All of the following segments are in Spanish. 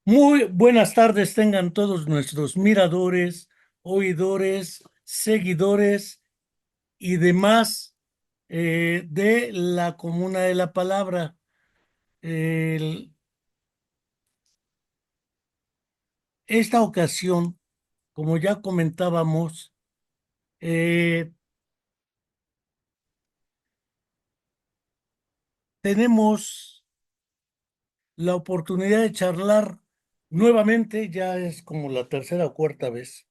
Muy buenas tardes tengan todos nuestros miradores, oidores, seguidores y demás de la Comuna de la Palabra. El- Esta ocasión, como ya comentábamos, eh, tenemos la oportunidad de charlar nuevamente, ya es como la tercera o cuarta vez,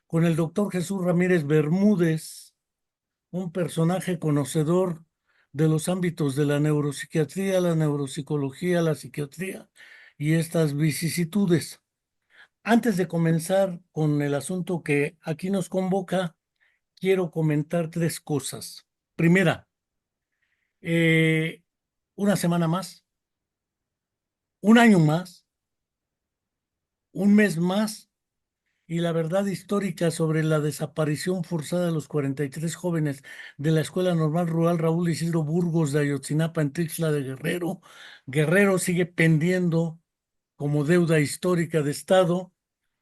con el doctor Jesús Ramírez Bermúdez, un personaje conocedor de los ámbitos de la neuropsiquiatría, la neuropsicología, la psiquiatría y estas vicisitudes. Antes de comenzar con el asunto que aquí nos convoca, quiero comentar tres cosas. Primera, eh, una semana más, un año más, un mes más y la verdad histórica sobre la desaparición forzada de los 43 jóvenes de la Escuela Normal Rural Raúl Isidro Burgos de Ayotzinapa en Tixla de Guerrero. Guerrero sigue pendiendo como deuda histórica de Estado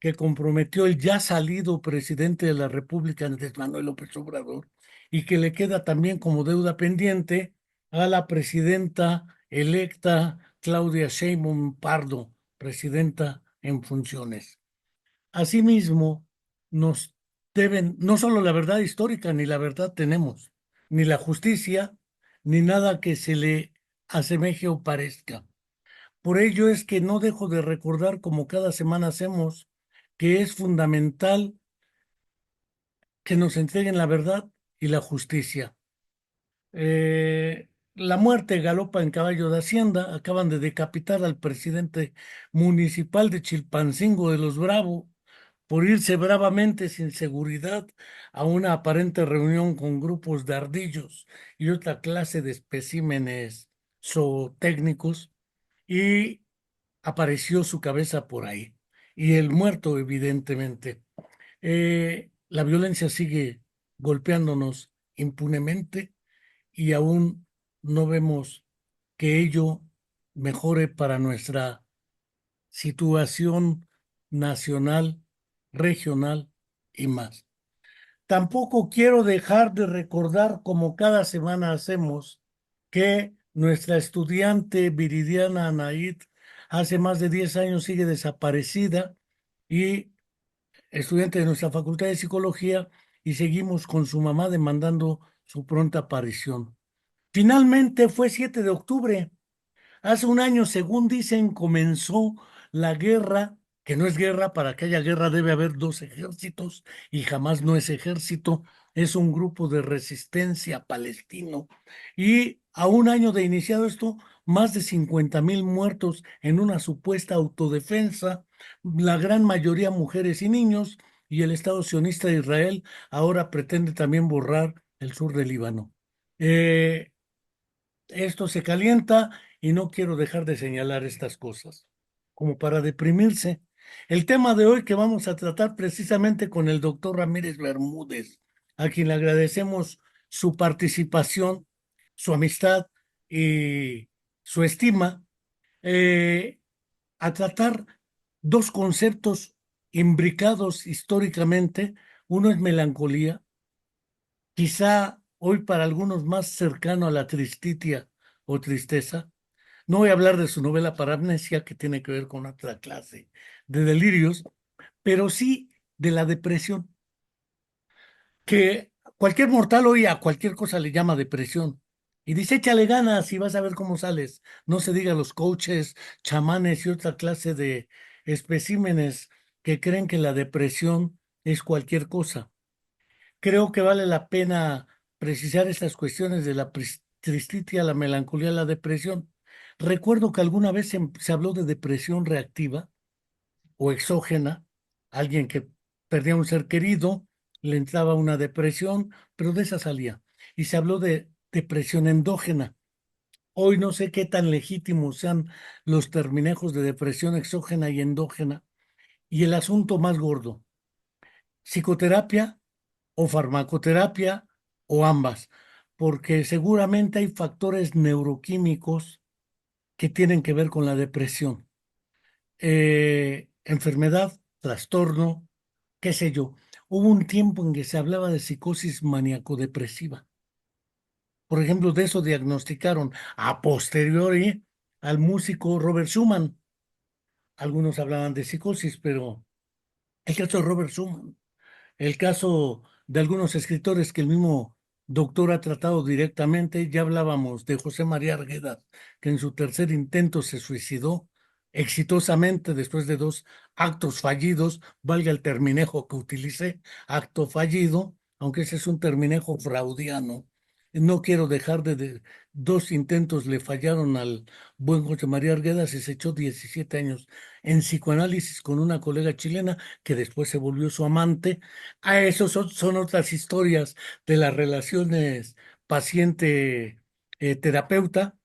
que comprometió el ya salido presidente de la República, Andrés Manuel López Obrador, y que le queda también como deuda pendiente a la presidenta electa Claudia Sheinbaum Pardo, presidenta en funciones. Asimismo, nos deben no solo la verdad histórica, ni la verdad tenemos, ni la justicia, ni nada que se le asemeje o parezca. Por ello es que no dejo de recordar, como cada semana hacemos, que es fundamental que nos entreguen la verdad y la justicia. La muerte galopa en caballo de Hacienda. Acaban de decapitar al presidente municipal de Chilpancingo de los Bravo por irse bravamente sin seguridad a una aparente reunión con grupos de ardillos y otra clase de especímenes zootécnicos y apareció su cabeza por ahí. Y el muerto, evidentemente. La violencia sigue golpeándonos impunemente y aún no vemos que ello mejore para nuestra situación nacional, regional y más. Tampoco quiero dejar de recordar, como cada semana hacemos, que nuestra estudiante Viridiana Anaid hace más de 10 años sigue desaparecida y estudiante de nuestra Facultad de Psicología y seguimos con su mamá demandando su pronta aparición. Finalmente fue 7 de octubre. Hace un año, según dicen, comenzó la guerra, que no es guerra. Para que haya guerra debe haber dos ejércitos y jamás no es ejército, es un grupo de resistencia palestino. Y a un año de iniciado esto, más de 50,000 muertos en una supuesta autodefensa, la gran mayoría mujeres y niños, y el Estado sionista de Israel ahora pretende también borrar el sur del Líbano. Eh, Esto se calienta y no quiero dejar de señalar estas cosas, como para deprimirse. El tema de hoy que vamos a tratar precisamente con el doctor Ramírez Bermúdez, a quien le agradecemos su participación, su amistad y su estima, eh, a tratar dos conceptos imbricados históricamente. Uno es melancolía, quizá hoy para algunos más cercano a la tristitia o tristeza. No voy a hablar de su novela Paramnesia, que tiene que ver con otra clase de delirios, pero sí de la depresión, que cualquier mortal hoy a cualquier cosa le llama depresión. Y dice, échale ganas y vas a ver cómo sales. No se diga los coaches, chamanes y otra clase de especímenes que creen que la depresión es cualquier cosa. Creo que vale la pena precisar estas cuestiones de la tristitia, la melancolía, la depresión. Recuerdo que alguna vez se habló de depresión reactiva o exógena, alguien que perdía un ser querido, le entraba una depresión, pero de esa salía. Y se habló de depresión endógena. Hoy no sé qué tan legítimos sean los terminejos de depresión exógena y endógena. Y el asunto más gordo, psicoterapia o farmacoterapia o ambas, porque seguramente hay factores neuroquímicos que tienen que ver con la depresión. enfermedad, trastorno, qué sé yo. Hubo un tiempo en que se hablaba de psicosis maníaco-depresiva. Por ejemplo, de eso diagnosticaron a posteriori al músico Robert Schumann. Algunos hablaban de psicosis, pero el caso de Robert Schumann, el caso de algunos escritores que el mismo doctor ha tratado directamente, ya hablábamos de José María Arguedas, que en su tercer intento se suicidó exitosamente después de dos actos fallidos, valga el terminejo que utilicé, acto fallido, aunque ese es un terminejo fraudiano. No quiero dejar dos intentos le fallaron al buen José María Arguedas y se echó 17 años en psicoanálisis con una colega chilena que después se volvió su amante. Ah, esos son otras historias de las relaciones paciente-terapeuta,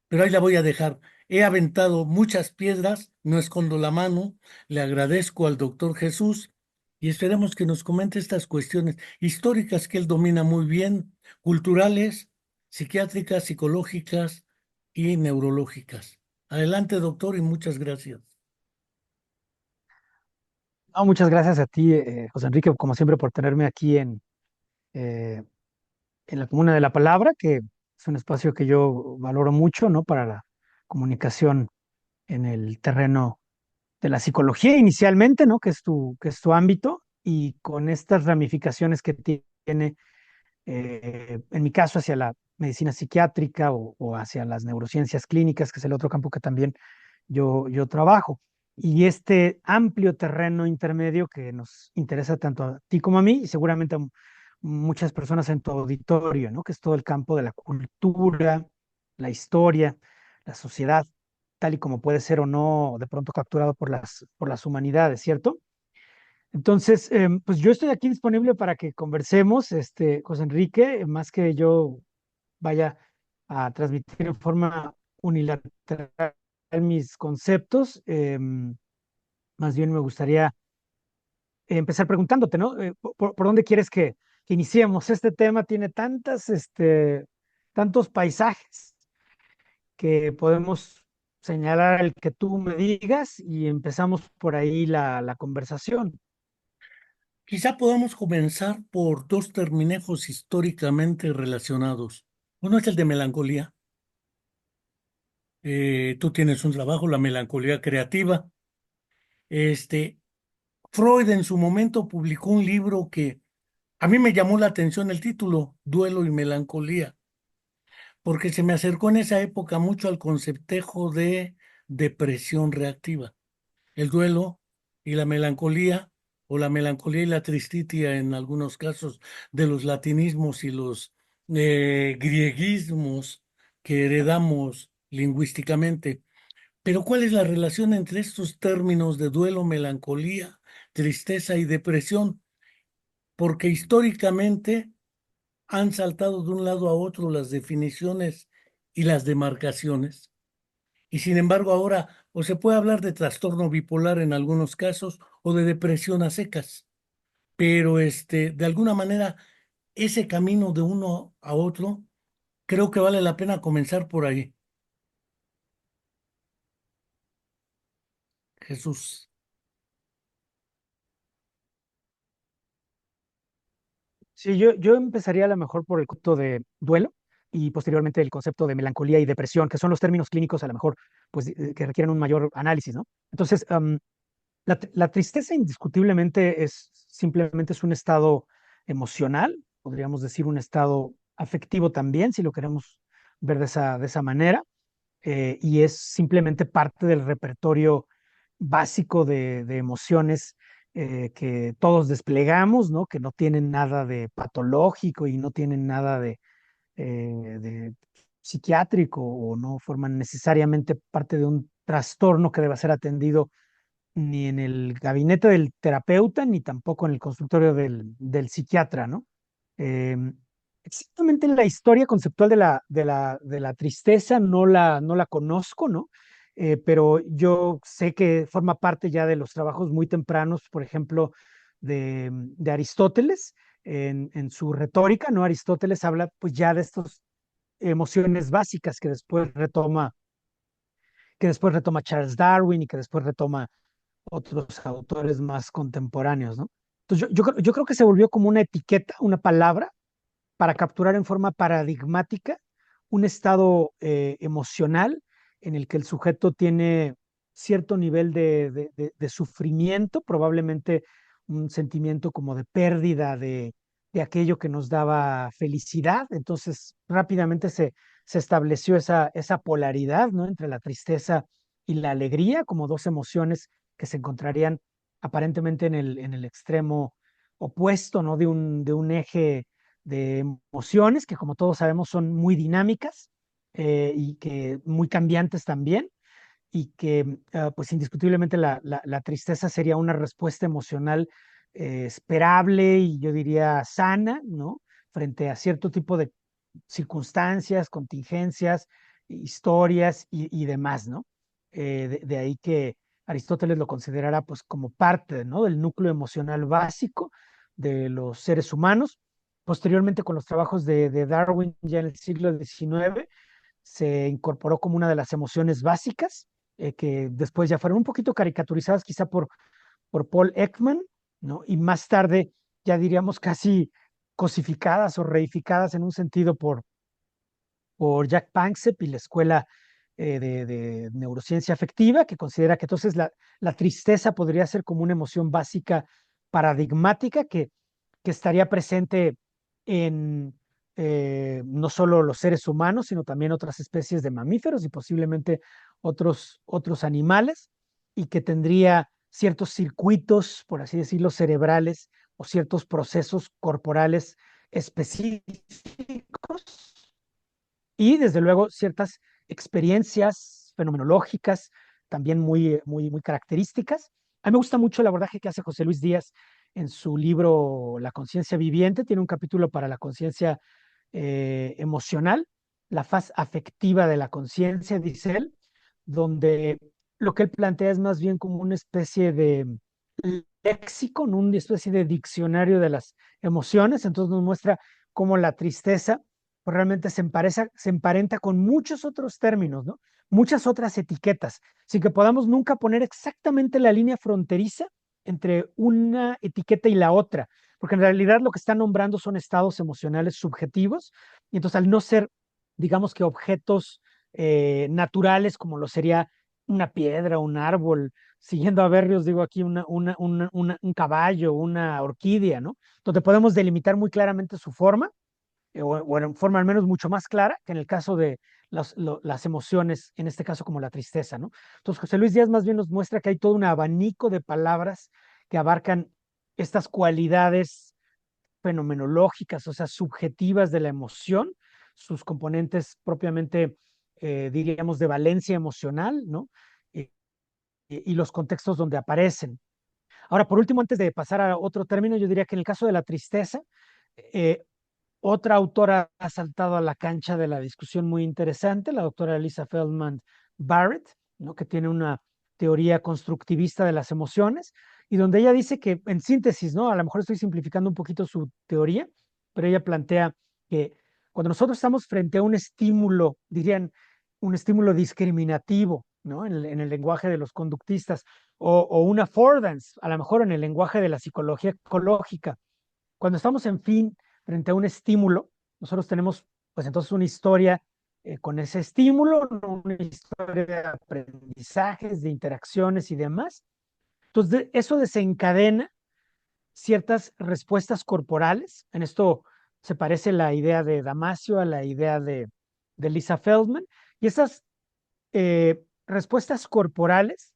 pero ahí la voy a dejar. He aventado muchas piedras, no escondo la mano, le agradezco al doctor Jesús y esperemos que nos comente estas cuestiones históricas que él domina muy bien, culturales, psiquiátricas, psicológicas y neurológicas. Adelante, doctor, y muchas gracias. No, muchas gracias a ti, José Enrique, como siempre, por tenerme aquí eh, en la Comuna de la Palabra, que es un espacio que yo valoro mucho, ¿no? Para la comunicación en el terreno de la psicología inicialmente, ¿no? Que es tu ámbito, y con estas ramificaciones que tiene, en mi caso, hacia la medicina psiquiátrica o hacia las neurociencias clínicas, que es el otro campo que también yo trabajo. Y este amplio terreno intermedio que nos interesa tanto a ti como a mí, y seguramente a muchas personas en tu auditorio, ¿no? Que es todo el campo de la cultura, la historia, la sociedad, tal y como puede ser o no de pronto capturado por por las humanidades, ¿cierto? Entonces, pues yo estoy aquí disponible para que conversemos, José Enrique, más que yo vaya a transmitir en forma unilateral mis conceptos. Más bien me gustaría empezar preguntándote, ¿no? ¿Por dónde quieres que iniciemos? Este tema tiene tantos paisajes que podemos señalar el que tú me digas y empezamos por ahí la conversación. Quizá podamos comenzar por dos terminejos históricamente relacionados. Uno es el de melancolía. Tú tienes un trabajo, la melancolía creativa. Este, Freud en su momento publicó un libro que a mí me llamó la atención el título, Duelo y Melancolía, porque se me acercó en esa época mucho al conceptejo de depresión reactiva. El duelo y la melancolía, o la melancolía y la tristitia en algunos casos de los latinismos y los grieguismos que heredamos lingüísticamente. Pero ¿cuál es la relación entre estos términos de duelo, melancolía, tristeza y depresión? Porque históricamente han saltado de un lado a otro las definiciones y las demarcaciones. Y sin embargo, ahora o se puede hablar de trastorno bipolar en algunos casos o de depresión a secas, pero de alguna manera, ese camino de uno a otro, creo que vale la pena comenzar por ahí. Jesús. Sí, yo empezaría a lo mejor por el concepto de duelo y posteriormente el concepto de melancolía y depresión, que son los términos clínicos a lo mejor pues, que requieren un mayor análisis, ¿no? Entonces, la tristeza indiscutiblemente simplemente es un estado emocional, podríamos decir un estado afectivo también, si lo queremos ver de esa manera, y es simplemente parte del repertorio básico de emociones que todos desplegamos, ¿no? Que no tienen nada de patológico y no tienen nada de psiquiátrico o no forman necesariamente parte de un trastorno que deba ser atendido ni en el gabinete del terapeuta, ni tampoco en el consultorio del psiquiatra, ¿no? Eh, Exactamente la historia conceptual de la tristeza no la conozco, ¿no? Pero yo sé que forma parte ya de los trabajos muy tempranos, por ejemplo, de Aristóteles, en su retórica, ¿no? Aristóteles habla pues ya de estas emociones básicas que después retoma que después retoma Charles Darwin y que después retoma otros autores más contemporáneos, ¿no? Entonces yo creo que se volvió como una etiqueta, una palabra para capturar en forma paradigmática un estado emocional en el que el sujeto tiene cierto nivel de sufrimiento, probablemente un sentimiento como de pérdida de aquello que nos daba felicidad. Entonces rápidamente se estableció esa polaridad, ¿no? Entre la tristeza y la alegría como dos emociones que se encontrarían aparentemente en el extremo opuesto, ¿no? De un eje de emociones que, como todos sabemos, son muy dinámicas y que muy cambiantes también, y que pues indiscutiblemente la tristeza sería una respuesta emocional esperable y yo diría sana, ¿no? Frente a cierto tipo de circunstancias, contingencias, historias y demás, ¿no? De ahí que Aristóteles lo considerara pues como parte, ¿no? Del núcleo emocional básico de los seres humanos. Posteriormente, con los trabajos de Darwin ya en el siglo XIX, se incorporó como una de las emociones básicas, que después ya fueron un poquito caricaturizadas quizá por Paul Ekman, ¿no? Y más tarde ya diríamos casi cosificadas o reificadas en un sentido por Jack Panksepp y la escuela de neurociencia afectiva, que considera que entonces la tristeza podría ser como una emoción básica paradigmática que estaría presente en no solo los seres humanos, sino también otras especies de mamíferos y posiblemente otros animales, y que tendría ciertos circuitos, por así decirlo, cerebrales o ciertos procesos corporales específicos y desde luego ciertas experiencias fenomenológicas también muy características. A mí me gusta mucho el abordaje que hace José Luis Díaz en su libro La conciencia viviente. Tiene un capítulo para la conciencia emocional, la faz afectiva de la conciencia, dice él, donde lo que él plantea es más bien como una especie de léxico, ¿no? Una especie de diccionario de las emociones. Entonces nos muestra cómo la tristeza pues realmente se emparenta con muchos otros términos, ¿no? Muchas otras etiquetas, sin que podamos nunca poner exactamente la línea fronteriza entre una etiqueta y la otra, porque en realidad lo que está nombrando son estados emocionales subjetivos, y entonces al no ser, digamos que objetos naturales como lo sería una piedra, un árbol, siguiendo a Berrios, digo aquí un caballo, una orquídea, ¿no? Donde podemos delimitar muy claramente su forma, o en forma al menos mucho más clara que en el caso de las emociones, en este caso como la tristeza, ¿no? Entonces José Luis Díaz más bien nos muestra que hay todo un abanico de palabras que abarcan estas cualidades fenomenológicas, o sea, subjetivas de la emoción, sus componentes propiamente, diríamos, de valencia emocional, ¿no? Y los contextos donde aparecen. Ahora, por último, antes de pasar a otro término, yo diría que en el caso de la tristeza, eh, otra autora ha saltado a la cancha de la discusión muy interesante, la doctora Elisa Feldman Barrett, ¿no? Que tiene una teoría constructivista de las emociones y donde ella dice que, en síntesis, ¿no? A lo mejor estoy simplificando un poquito su teoría, pero ella plantea que cuando nosotros estamos frente a un estímulo, dirían un estímulo discriminativo, ¿no? En el lenguaje de los conductistas, o un affordance, a lo mejor en el lenguaje de la psicología ecológica, cuando estamos, en fin, frente a un estímulo, nosotros tenemos, pues entonces, una historia con ese estímulo, ¿no? Una historia de aprendizajes, de interacciones y demás. Entonces, eso desencadena ciertas respuestas corporales. En esto se parece la idea de Damasio a la idea de Lisa Feldman. Y esas respuestas corporales,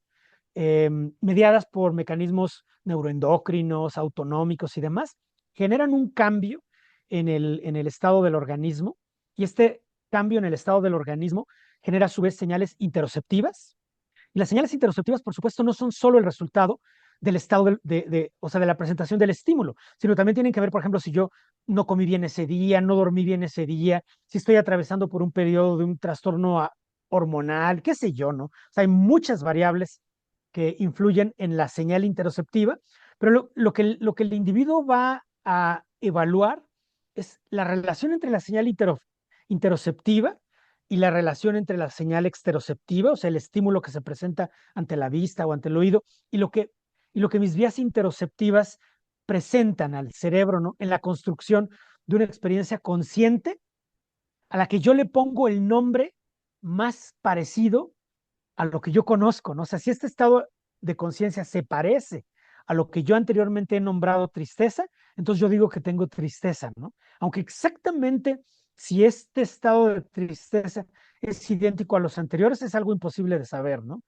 mediadas por mecanismos neuroendocrinos, autonómicos y demás, generan un cambio en el estado del organismo, y este cambio en el estado del organismo genera a su vez señales interoceptivas, y las señales interoceptivas, por supuesto, no son solo el resultado del estado o sea, de la presentación del estímulo, sino también tienen que ver, por ejemplo, si yo no comí bien ese día, no dormí bien ese día, si estoy atravesando por un periodo de un trastorno hormonal, qué sé yo, ¿no? O sea, hay muchas variables que influyen en la señal interoceptiva, pero lo que el individuo va a evaluar es la relación entre la señal interoceptiva y la relación entre la señal exteroceptiva, o sea, el estímulo que se presenta ante la vista o ante el oído, y lo que mis vías interoceptivas presentan al cerebro, ¿no? En la construcción de una experiencia consciente a la que yo le pongo el nombre más parecido a lo que yo conozco, ¿no? O sea, si este estado de conciencia se parece a lo que yo anteriormente he nombrado tristeza, entonces yo digo que tengo tristeza, ¿no? Aunque exactamente si este estado de tristeza es idéntico a los anteriores, es algo imposible de saber, ¿no?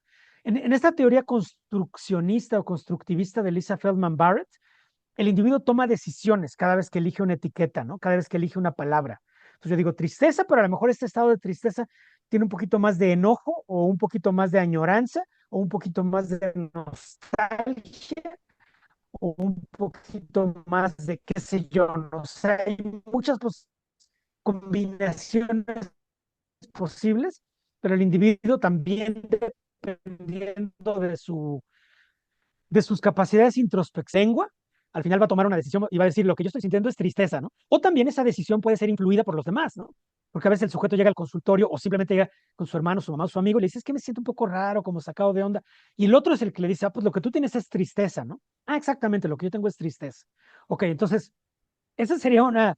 En esta teoría construccionista o constructivista de Lisa Feldman Barrett, el individuo toma decisiones cada vez que elige una etiqueta, ¿no? Cada vez que elige una palabra. Entonces yo digo tristeza, pero a lo mejor este estado de tristeza tiene un poquito más de enojo o un poquito más de añoranza o un poquito más de nostalgia o un poquito más de qué sé yo, no sé, hay muchas combinaciones posibles, pero el individuo también dependiendo de sus capacidades introspectivas, al final va a tomar una decisión y va a decir, lo que yo estoy sintiendo es tristeza, ¿no? O también esa decisión puede ser influida por los demás, ¿no? Porque a veces el sujeto llega al consultorio o simplemente llega con su hermano, su mamá, su amigo y le dice, es que me siento un poco raro, como sacado de onda. Y el otro es el que le dice, ah, pues lo que tú tienes es tristeza, ¿no? Ah, exactamente, lo que yo tengo es tristeza. Ok, entonces, esa sería una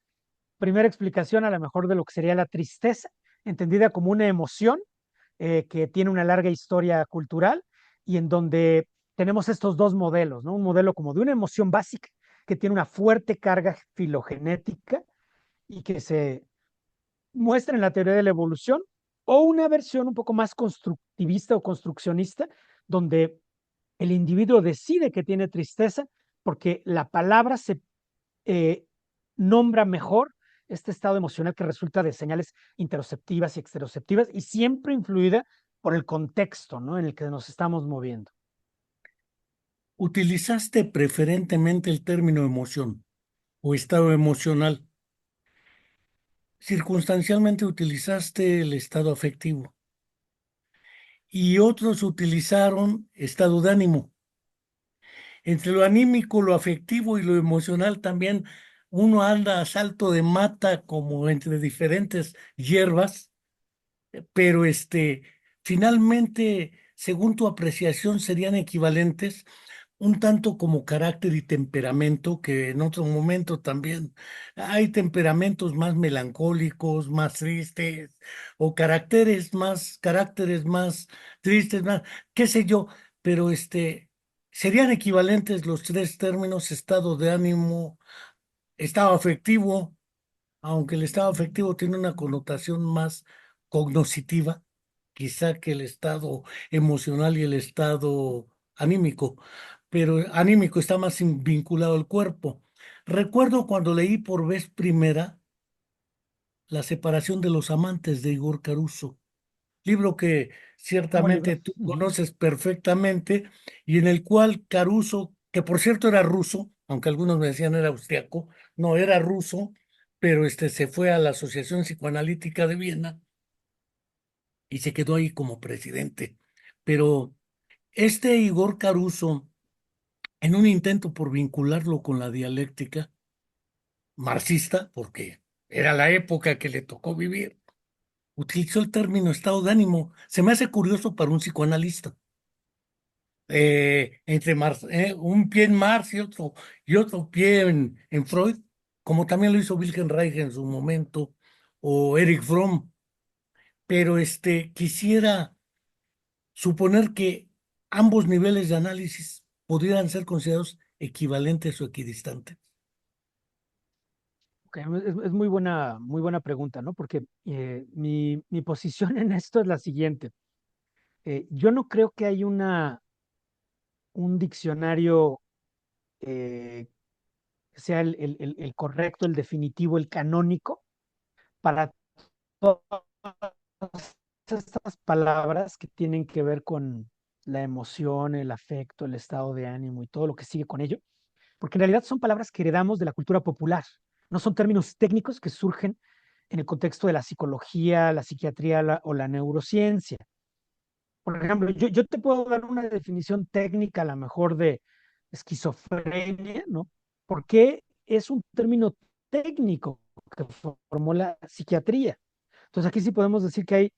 primera explicación a lo mejor de lo que sería la tristeza, entendida como una emoción que tiene una larga historia cultural y en donde tenemos estos dos modelos, ¿no? Un modelo como de una emoción básica que tiene una fuerte carga filogenética y que se muestra en la teoría de la evolución, o una versión un poco más constructivista o construccionista, donde el individuo decide que tiene tristeza porque la palabra se eh, nombra mejor este estado emocional que resulta de señales interoceptivas y exteroceptivas y siempre influida por el contexto, ¿no? En el que nos estamos moviendo. Utilizaste preferentemente el término emoción o estado emocional. Circunstancialmente utilizaste el estado afectivo y otros utilizaron estado de ánimo. Entre lo anímico, lo afectivo y lo emocional también uno anda a salto de mata como entre diferentes hierbas, pero finalmente, según tu apreciación, serían equivalentes un tanto como carácter y temperamento, que en otro momento también hay temperamentos más melancólicos, más tristes, o caracteres más tristes, más, qué sé yo, pero serían equivalentes los tres términos: estado de ánimo, estado afectivo, aunque el estado afectivo tiene una connotación más cognoscitiva, quizá que el estado emocional y el estado anímico, pero anímico está más vinculado al cuerpo. Recuerdo cuando leí por vez primera La separación de los amantes de Igor Caruso, libro que Un buen libro. ciertamente tú Ujú. conoces perfectamente y en el cual Caruso, que por cierto era ruso, aunque algunos me decían era austriaco, no era ruso, pero se fue a la Asociación Psicoanalítica de Viena y se quedó ahí como presidente. Pero este Igor Caruso, en un intento por vincularlo con la dialéctica marxista, porque era la época que le tocó vivir, utilizó el término estado de ánimo. Se me hace curioso para un psicoanalista. Entre un pie en Marx y otro pie en Freud, como también lo hizo Wilhelm Reich en su momento, o Eric Fromm. Pero quisiera suponer que ambos niveles de análisis pudieran ser considerados equivalentes o equidistantes. Ok, es muy buena pregunta, ¿no? Porque mi posición en esto es la siguiente. Yo no creo que hay un diccionario que sea el correcto, el definitivo, el canónico para todas estas palabras que tienen que ver con la emoción, el afecto, el estado de ánimo y todo lo que sigue con ello, porque en realidad son palabras que heredamos de la cultura popular, no son términos técnicos que surgen en el contexto de la psicología, la psiquiatría o la neurociencia. Por ejemplo, yo te puedo dar una definición técnica a lo mejor de esquizofrenia, ¿no? Porque es un término técnico que formó la psiquiatría. Entonces aquí sí podemos decir que hay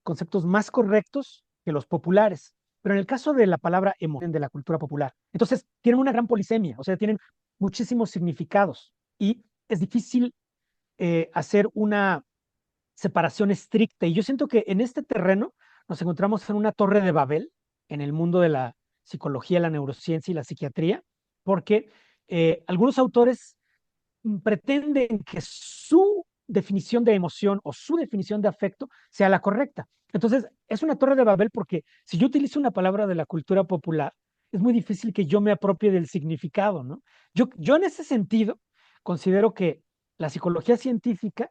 conceptos más correctos que los populares. Pero en el caso de la palabra emoción de la cultura popular, entonces tienen una gran polisemia, o sea, tienen muchísimos significados y es difícil hacer una separación estricta. Y yo siento que en este terreno nos encontramos en una torre de Babel en el mundo de la psicología, la neurociencia y la psiquiatría, porque algunos autores pretenden que su definición de emoción o su definición de afecto sea la correcta. Entonces, es una torre de Babel porque si yo utilizo una palabra de la cultura popular, es muy difícil que yo me apropie del significado, ¿no? Yo en ese sentido considero que la psicología científica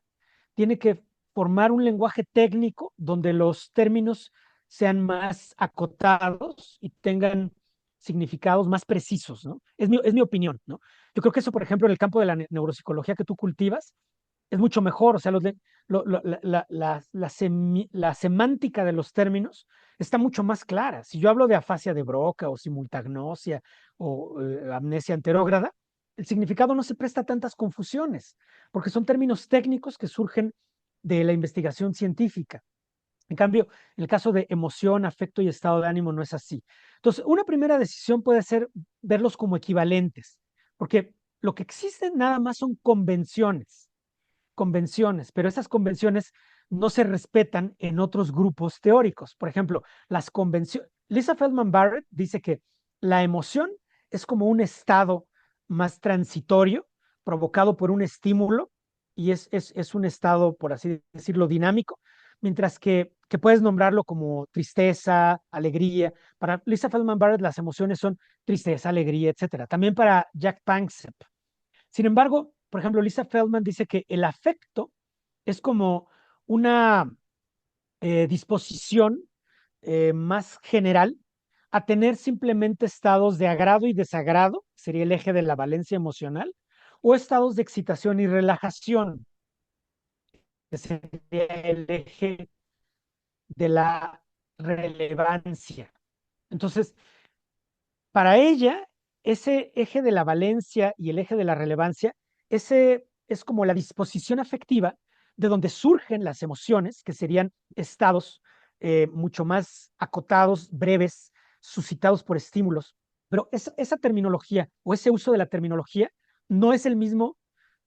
tiene que formar un lenguaje técnico donde los términos sean más acotados y tengan significados más precisos, ¿no? Es mi opinión, ¿no? Yo creo que eso, por ejemplo, en el campo de la neuropsicología que tú cultivas, es mucho mejor, o sea, la semántica de los términos está mucho más clara. Si yo hablo de afasia de Broca o simultagnosia o amnesia anterógrada, el significado no se presta a tantas confusiones, porque son términos técnicos que surgen de la investigación científica. En cambio, en el caso de emoción, afecto y estado de ánimo no es así. Entonces, una primera decisión puede ser verlos como equivalentes, porque lo que existen nada más son convenciones, pero esas convenciones no se respetan en otros grupos teóricos. Por ejemplo, las convenciones. Lisa Feldman Barrett dice que la emoción es como un estado más transitorio provocado por un estímulo y es un estado, por así decirlo, dinámico, mientras que puedes nombrarlo como tristeza, alegría. Para Lisa Feldman Barrett las emociones son tristeza, alegría, etcétera. También para Jack Panksepp. Sin embargo, por ejemplo, Lisa Feldman dice que el afecto es como una disposición más general a tener simplemente estados de agrado y desagrado, sería el eje de la valencia emocional, o estados de excitación y relajación, que sería el eje de la relevancia. Entonces, para ella, ese eje de la valencia y el eje de la relevancia, ese es como la disposición afectiva de donde surgen las emociones, que serían estados mucho más acotados, breves, suscitados por estímulos. Pero esa terminología o ese uso de la terminología no es el mismo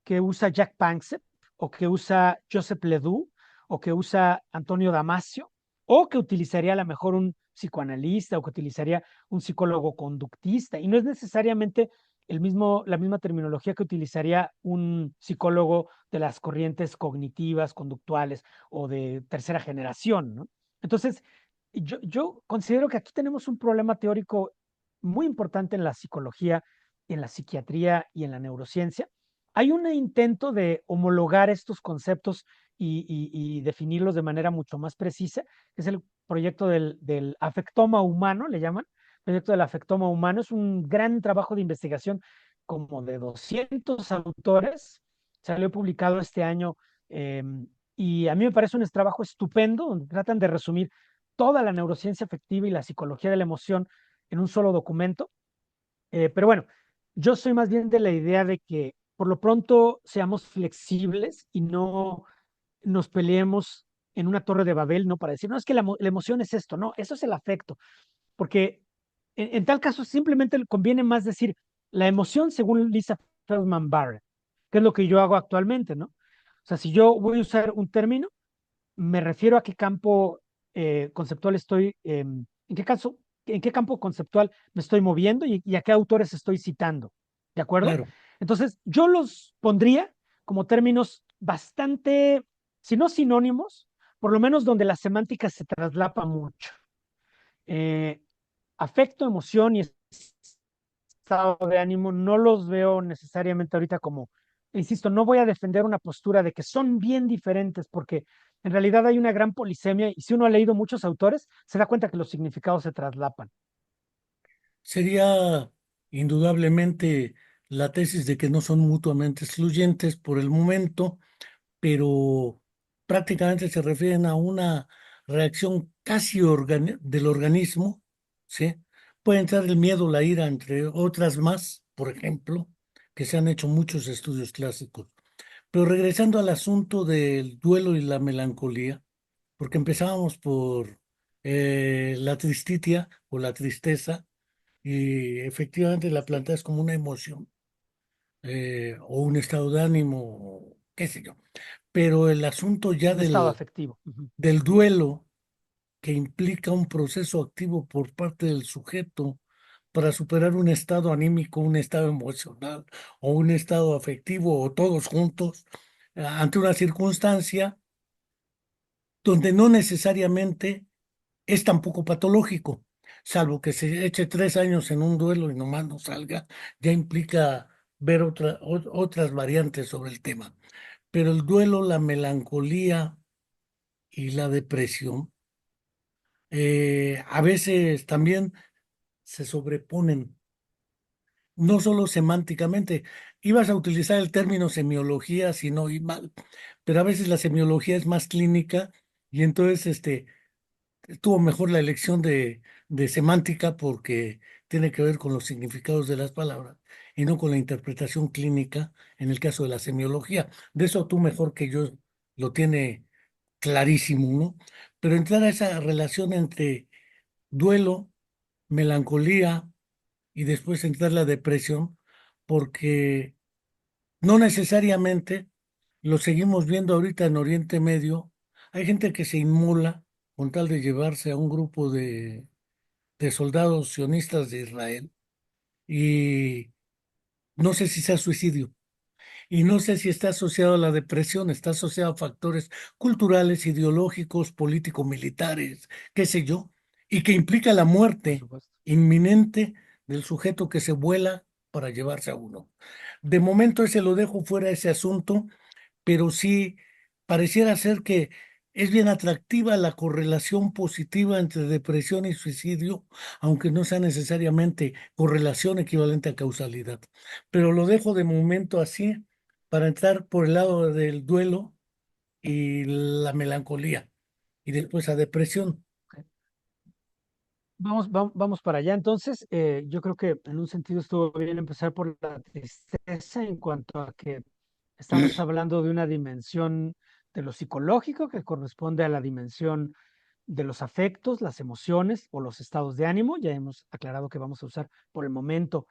que usa Jack Panksepp o que usa Joseph Ledoux o que usa Antonio Damasio o que utilizaría a lo mejor un psicoanalista o que utilizaría un psicólogo conductista y no es necesariamente la misma terminología que utilizaría un psicólogo de las corrientes cognitivas, conductuales o de tercera generación, ¿no? Entonces, yo considero que aquí tenemos un problema teórico muy importante en la psicología, en la psiquiatría y en la neurociencia. Hay un intento de homologar estos conceptos y definirlos de manera mucho más precisa, que es el proyecto del afectoma humano, le llaman. El proyecto del afectoma humano es un gran trabajo de investigación como de 200 autores. Salió publicado este año y a mí me parece un trabajo estupendo donde tratan de resumir toda la neurociencia afectiva y la psicología de la emoción en un solo documento. Pero bueno, yo soy más bien de la idea de que por lo pronto seamos flexibles y no nos peleemos en una torre de Babel, ¿no? Para decir, no, es que la emoción es esto, no, eso es el afecto, porque en tal caso simplemente le conviene más decir la emoción según Lisa Feldman Barrett, que es lo que yo hago actualmente, ¿no? O sea, si yo voy a usar un término, me refiero a qué campo conceptual estoy, en qué campo conceptual me estoy moviendo y a qué autores estoy citando, ¿de acuerdo? Claro. Entonces, yo los pondría como términos bastante, si no sinónimos, por lo menos donde la semántica se traslapa mucho. Eh, Afecto, emoción y estado de ánimo no los veo necesariamente ahorita como, insisto, no voy a defender una postura de que son bien diferentes porque en realidad hay una gran polisemia y si uno ha leído muchos autores, se da cuenta que los significados se traslapan. Sería indudablemente la tesis de que no son mutuamente excluyentes por el momento, pero prácticamente se refieren a una reacción casi del organismo, ¿sí? Puede entrar el miedo, la ira, entre otras más, por ejemplo, que se han hecho muchos estudios clásicos. Pero regresando al asunto del duelo y la melancolía, porque empezábamos por la tristitia o la tristeza, y efectivamente la planteas como una emoción o un estado de ánimo, qué sé yo. Pero el asunto ya Un estado afectivo. Ujú. del duelo, que implica un proceso activo por parte del sujeto para superar un estado anímico, un estado emocional o un estado afectivo o todos juntos ante una circunstancia donde no necesariamente es tampoco patológico, salvo que se eche 3 años en un duelo y nomás no salga, ya implica ver otras variantes sobre el tema. Pero el duelo, la melancolía y la depresión a veces también se sobreponen, no solo semánticamente. Ibas a utilizar el término semiología, si no oí mal, pero a veces la semiología es más clínica y entonces estuvo mejor la elección de semántica porque tiene que ver con los significados de las palabras y no con la interpretación clínica en el caso de la semiología. De eso tú mejor que yo lo tiene clarísimo, ¿no? Pero entrar a esa relación entre duelo, melancolía y después entrar la depresión, porque no necesariamente lo seguimos viendo ahorita en Oriente Medio. Hay gente que se inmola con tal de llevarse a un grupo de soldados sionistas de Israel y no sé si sea suicidio. Y no sé si está asociado a la depresión, está asociado a factores culturales, ideológicos, político-militares, qué sé yo, y que implica la Por muerte supuesto. inminente del sujeto que se vuela para llevarse a uno. De momento ese lo dejo fuera de ese asunto, pero sí pareciera ser que es bien atractiva la correlación positiva entre depresión y suicidio, aunque no sea necesariamente correlación equivalente a causalidad. Pero lo dejo de momento así para entrar por el lado del duelo y la melancolía y después a depresión. Ok. Vamos para allá. Entonces, yo creo que en un sentido estuvo bien empezar por la tristeza en cuanto a que estamos hablando de una dimensión de lo psicológico que corresponde a la dimensión de los afectos, las emociones o los estados de ánimo. Ya hemos aclarado que vamos a usar por el momento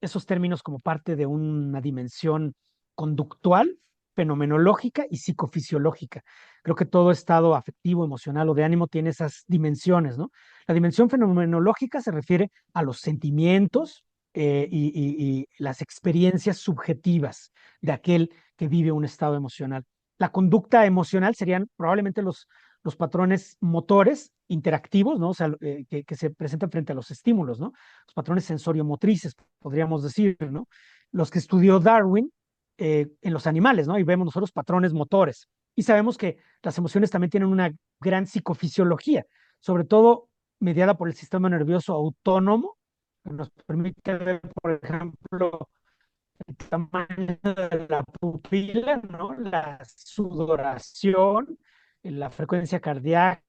esos términos como parte de una dimensión conductual, fenomenológica y psicofisiológica. Creo que todo estado afectivo, emocional o de ánimo tiene esas dimensiones, ¿no? La dimensión fenomenológica se refiere a los sentimientos y las experiencias subjetivas de aquel que vive un estado emocional. La conducta emocional serían probablemente los patrones motores interactivos, ¿no? O sea, que se presentan frente a los estímulos, ¿no? Los patrones sensoriomotrices, podríamos decir, ¿no? Los que estudió Darwin en los animales, ¿no? Y vemos nosotros patrones motores. Y sabemos que las emociones también tienen una gran psicofisiología, sobre todo mediada por el sistema nervioso autónomo, que nos permite ver, por ejemplo, el tamaño de la pupila, ¿no? La sudoración, la frecuencia cardíaca,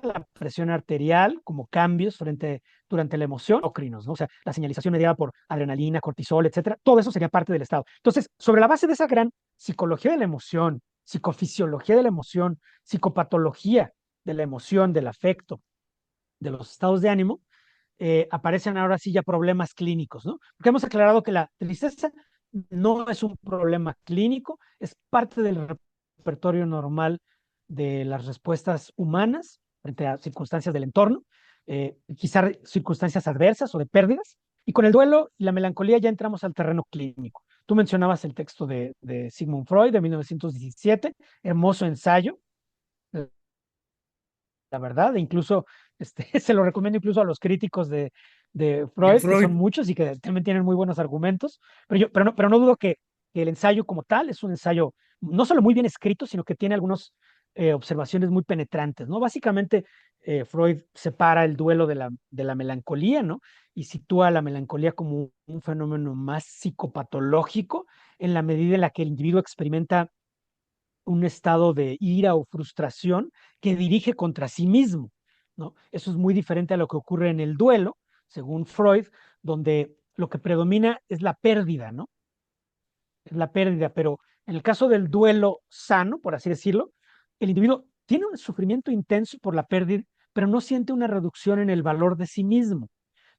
la presión arterial, como cambios durante la emoción, ocrinos, ¿no? O sea, la señalización mediada por adrenalina, cortisol, etcétera, todo eso sería parte del estado. Entonces, sobre la base de esa gran psicología de la emoción, psicofisiología de la emoción, psicopatología de la emoción, del afecto, de los estados de ánimo, aparecen ahora sí ya problemas clínicos, ¿no? Porque hemos aclarado que la tristeza no es un problema clínico, es parte del repertorio normal de las respuestas humanas frente a circunstancias del entorno, quizás circunstancias adversas o de pérdidas. Y con el duelo y la melancolía ya entramos al terreno clínico. Tú mencionabas el texto de Sigmund Freud de 1917, hermoso ensayo, la verdad, e incluso se lo recomiendo incluso a los críticos de De Freud, que son Freud, muchos y que también tienen muy buenos argumentos, pero no dudo que el ensayo como tal es un ensayo no solo muy bien escrito, sino que tiene algunas observaciones muy penetrantes, ¿no? Básicamente, Freud separa el duelo de la melancolía, ¿no? Y sitúa la melancolía como un fenómeno más psicopatológico en la medida en la que el individuo experimenta un estado de ira o frustración que dirige contra sí mismo, ¿no? Eso es muy diferente a lo que ocurre en el duelo, según Freud, donde lo que predomina es la pérdida, ¿no? Es la pérdida, pero En el caso del duelo sano, por así decirlo, el individuo tiene un sufrimiento intenso por la pérdida, pero no siente una reducción en el valor de sí mismo.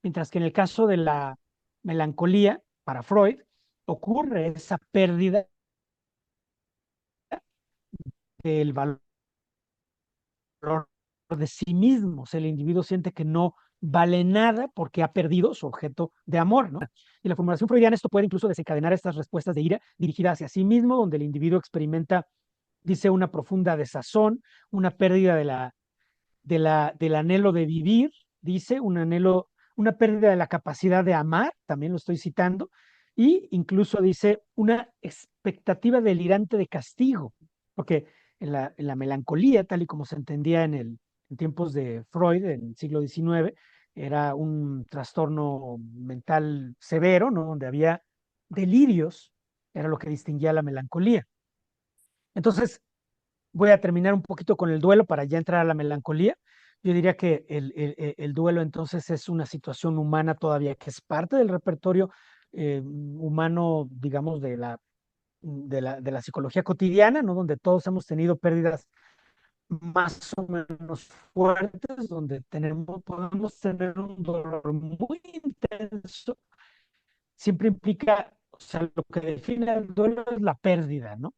Mientras que en el caso de la melancolía, para Freud, ocurre esa pérdida del valor de sí mismo. O sea, el individuo siente que no vale nada porque ha perdido su objeto de amor, ¿no? Y la formulación freudiana esto puede incluso desencadenar estas respuestas de ira dirigidas hacia sí mismo, donde el individuo experimenta, dice, una profunda desazón, una pérdida del anhelo de vivir, dice, un anhelo, una pérdida de la capacidad de amar, también lo estoy citando, y incluso dice una expectativa delirante de castigo, porque en la melancolía, tal y como se entendía en tiempos de Freud, en el siglo XIX, era un trastorno mental severo, ¿no? Donde había delirios, era lo que distinguía la melancolía. Entonces, voy a terminar un poquito con el duelo para ya entrar a la melancolía. Yo diría que el duelo entonces es una situación humana todavía que es parte del repertorio humano, digamos, de la psicología cotidiana, ¿no? Donde todos hemos tenido pérdidas más o menos fuertes, donde podemos tener un dolor muy intenso. Siempre implica, o sea, lo que define el duelo es la pérdida, ¿no?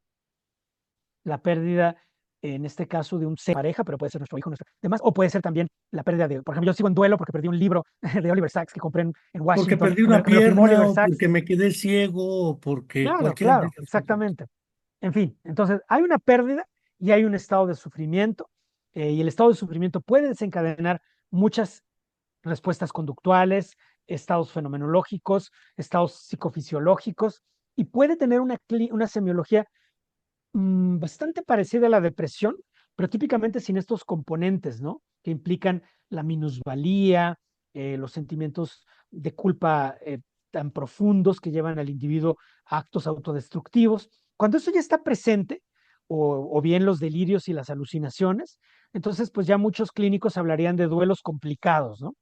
La pérdida, en este caso, de un ser pareja, pero puede ser nuestro hijo, nuestro demás, o puede ser también la pérdida de, por ejemplo, yo sigo en duelo porque perdí un libro de Oliver Sacks que compré en Porque Washington, perdí que una me lo firmó pierna Oliver o Sacks. porque me quedé ciego o porque Claro, cualquiera de claro, esas cosas. exactamente. En fin, entonces hay una pérdida y hay un estado de sufrimiento, y el estado de sufrimiento puede desencadenar muchas respuestas conductuales, estados fenomenológicos, estados psicofisiológicos, y puede tener una semiología bastante parecida a la depresión, pero típicamente sin estos componentes, ¿no? Que implican la minusvalía, los sentimientos de culpa tan profundos que llevan al individuo a actos autodestructivos. Cuando eso ya está presente, o bien los delirios y las alucinaciones, entonces pues ya muchos clínicos hablarían de duelos complicados, ¿no?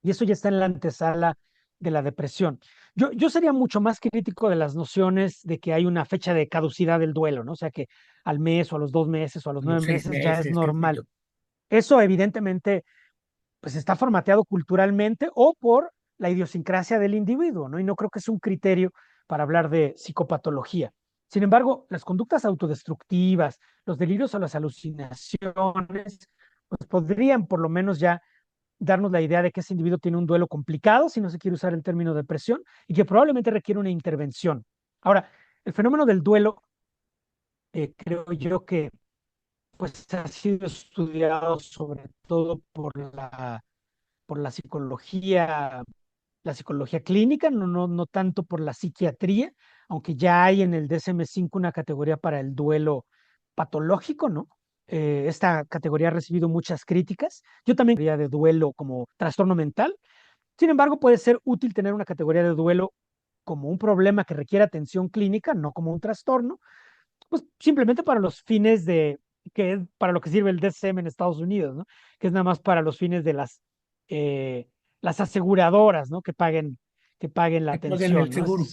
Y eso ya está en la antesala de la depresión. Yo sería mucho más crítico de las nociones de que hay una fecha de caducidad del duelo, ¿no? O sea, que al mes o a los 2 meses o a los A nueve los seis meses ya es meses, qué sé normal. yo. Eso evidentemente pues está formateado culturalmente o por la idiosincrasia del individuo, ¿no? Y no creo que es un criterio para hablar de psicopatología. Sin embargo, las conductas autodestructivas, los delirios o las alucinaciones, pues podrían por lo menos ya darnos la idea de que ese individuo tiene un duelo complicado, si no se quiere usar el término depresión, y que probablemente requiere una intervención. Ahora, el fenómeno del duelo, creo yo que pues ha sido estudiado sobre todo por la psicología clínica, no tanto por la psiquiatría, aunque ya hay en el DSM-5 una categoría para el duelo patológico, ¿no? Esta categoría ha recibido muchas críticas. Yo también diría de duelo como trastorno mental. Sin embargo, puede ser útil tener una categoría de duelo como un problema que requiere atención clínica, no como un trastorno, pues simplemente para los fines que es para lo que sirve el DSM en Estados Unidos, ¿no? Que es nada más para los fines de las aseguradoras, ¿no? Que paguen la Que paguen atención, el ¿no? seguro.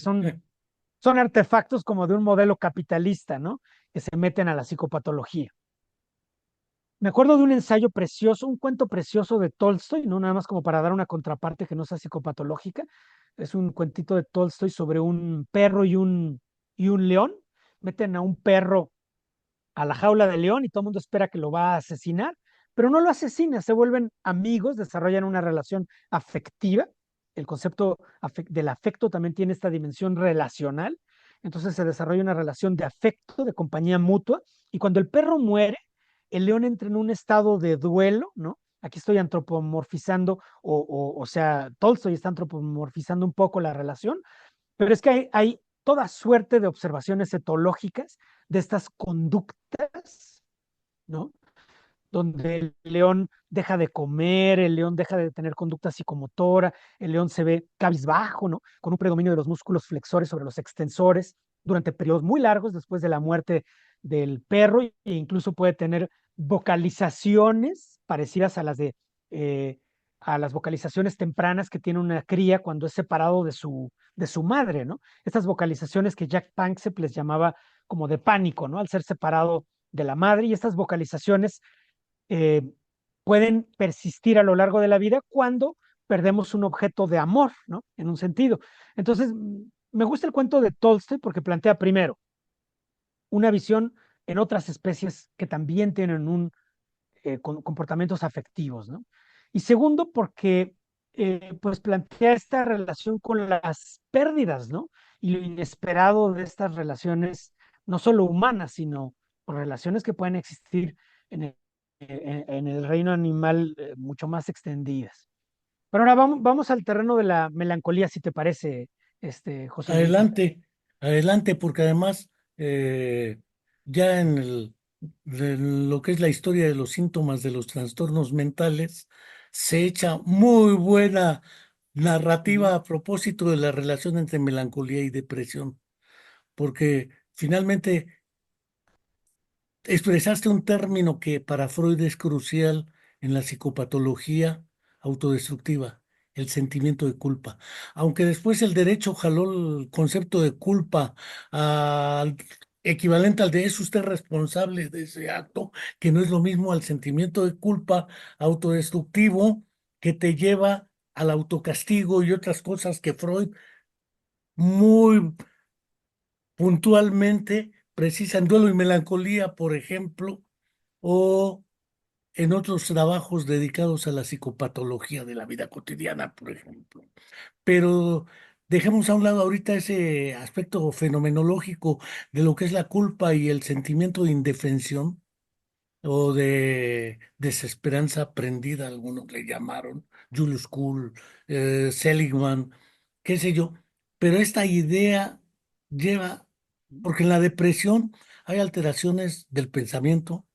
Son artefactos como de un modelo capitalista, ¿no? Que se meten a la psicopatología. Me acuerdo de un ensayo precioso, un cuento precioso de Tolstoy, no nada más como para dar una contraparte que no sea psicopatológica. Es un cuentito de Tolstoy sobre un perro y un león. Meten a un perro a la jaula de león y todo el mundo espera que lo va a asesinar, pero no lo asesina, se vuelven amigos, desarrollan una relación afectiva. El concepto del afecto también tiene esta dimensión relacional. Entonces se desarrolla una relación de afecto, de compañía mutua, y cuando el perro muere, el león entra en un estado de duelo, ¿no? Aquí estoy antropomorfizando, o sea, Tolstoy está antropomorfizando un poco la relación, pero es que hay toda suerte de observaciones etológicas de estas conductas, ¿no? Donde el león deja de comer, el león deja de tener conducta psicomotora, el león se ve cabizbajo, ¿no? Con un predominio de los músculos flexores sobre los extensores durante periodos muy largos después de la muerte del perro, e incluso puede tener vocalizaciones parecidas a las de a las vocalizaciones tempranas que tiene una cría cuando es separado de su madre, ¿no? Estas vocalizaciones que Jack Panksepp les llamaba como de pánico, ¿no? Al ser separado de la madre, y estas vocalizaciones eh, pueden persistir a lo largo de la vida cuando perdemos un objeto de amor, ¿no? En un sentido. Entonces, me gusta el cuento de Tolstoy porque plantea primero una visión en otras especies que también tienen comportamientos afectivos, ¿no? Y segundo, porque pues plantea esta relación con las pérdidas, ¿no? Y lo inesperado de estas relaciones, no solo humanas, sino relaciones que pueden existir en en el reino animal mucho más extendidas. Pero ahora vamos al terreno de la melancolía, si te parece, José Enrique. Adelante, adelante, porque además ya de lo que es la historia de los síntomas de los trastornos mentales, se echa muy buena Ujú. narrativa a propósito de la relación entre melancolía y depresión, porque finalmente expresaste un término que para Freud es crucial en la psicopatología autodestructiva, el sentimiento de culpa. Aunque después el derecho jaló el concepto de culpa al equivalente al de es usted responsable de ese acto, que no es lo mismo al sentimiento de culpa autodestructivo que te lleva al autocastigo y otras cosas que Freud muy puntualmente precisa en Duelo y Melancolía, por ejemplo, o en otros trabajos dedicados a la psicopatología de la vida cotidiana, por ejemplo. Pero dejemos a un lado ahorita ese aspecto fenomenológico de lo que es la culpa y el sentimiento de indefensión o de desesperanza aprendida, algunos le llamaron, Julius Kuhl, Seligman, qué sé yo. Pero esta idea lleva, porque en la depresión hay alteraciones del pensamiento,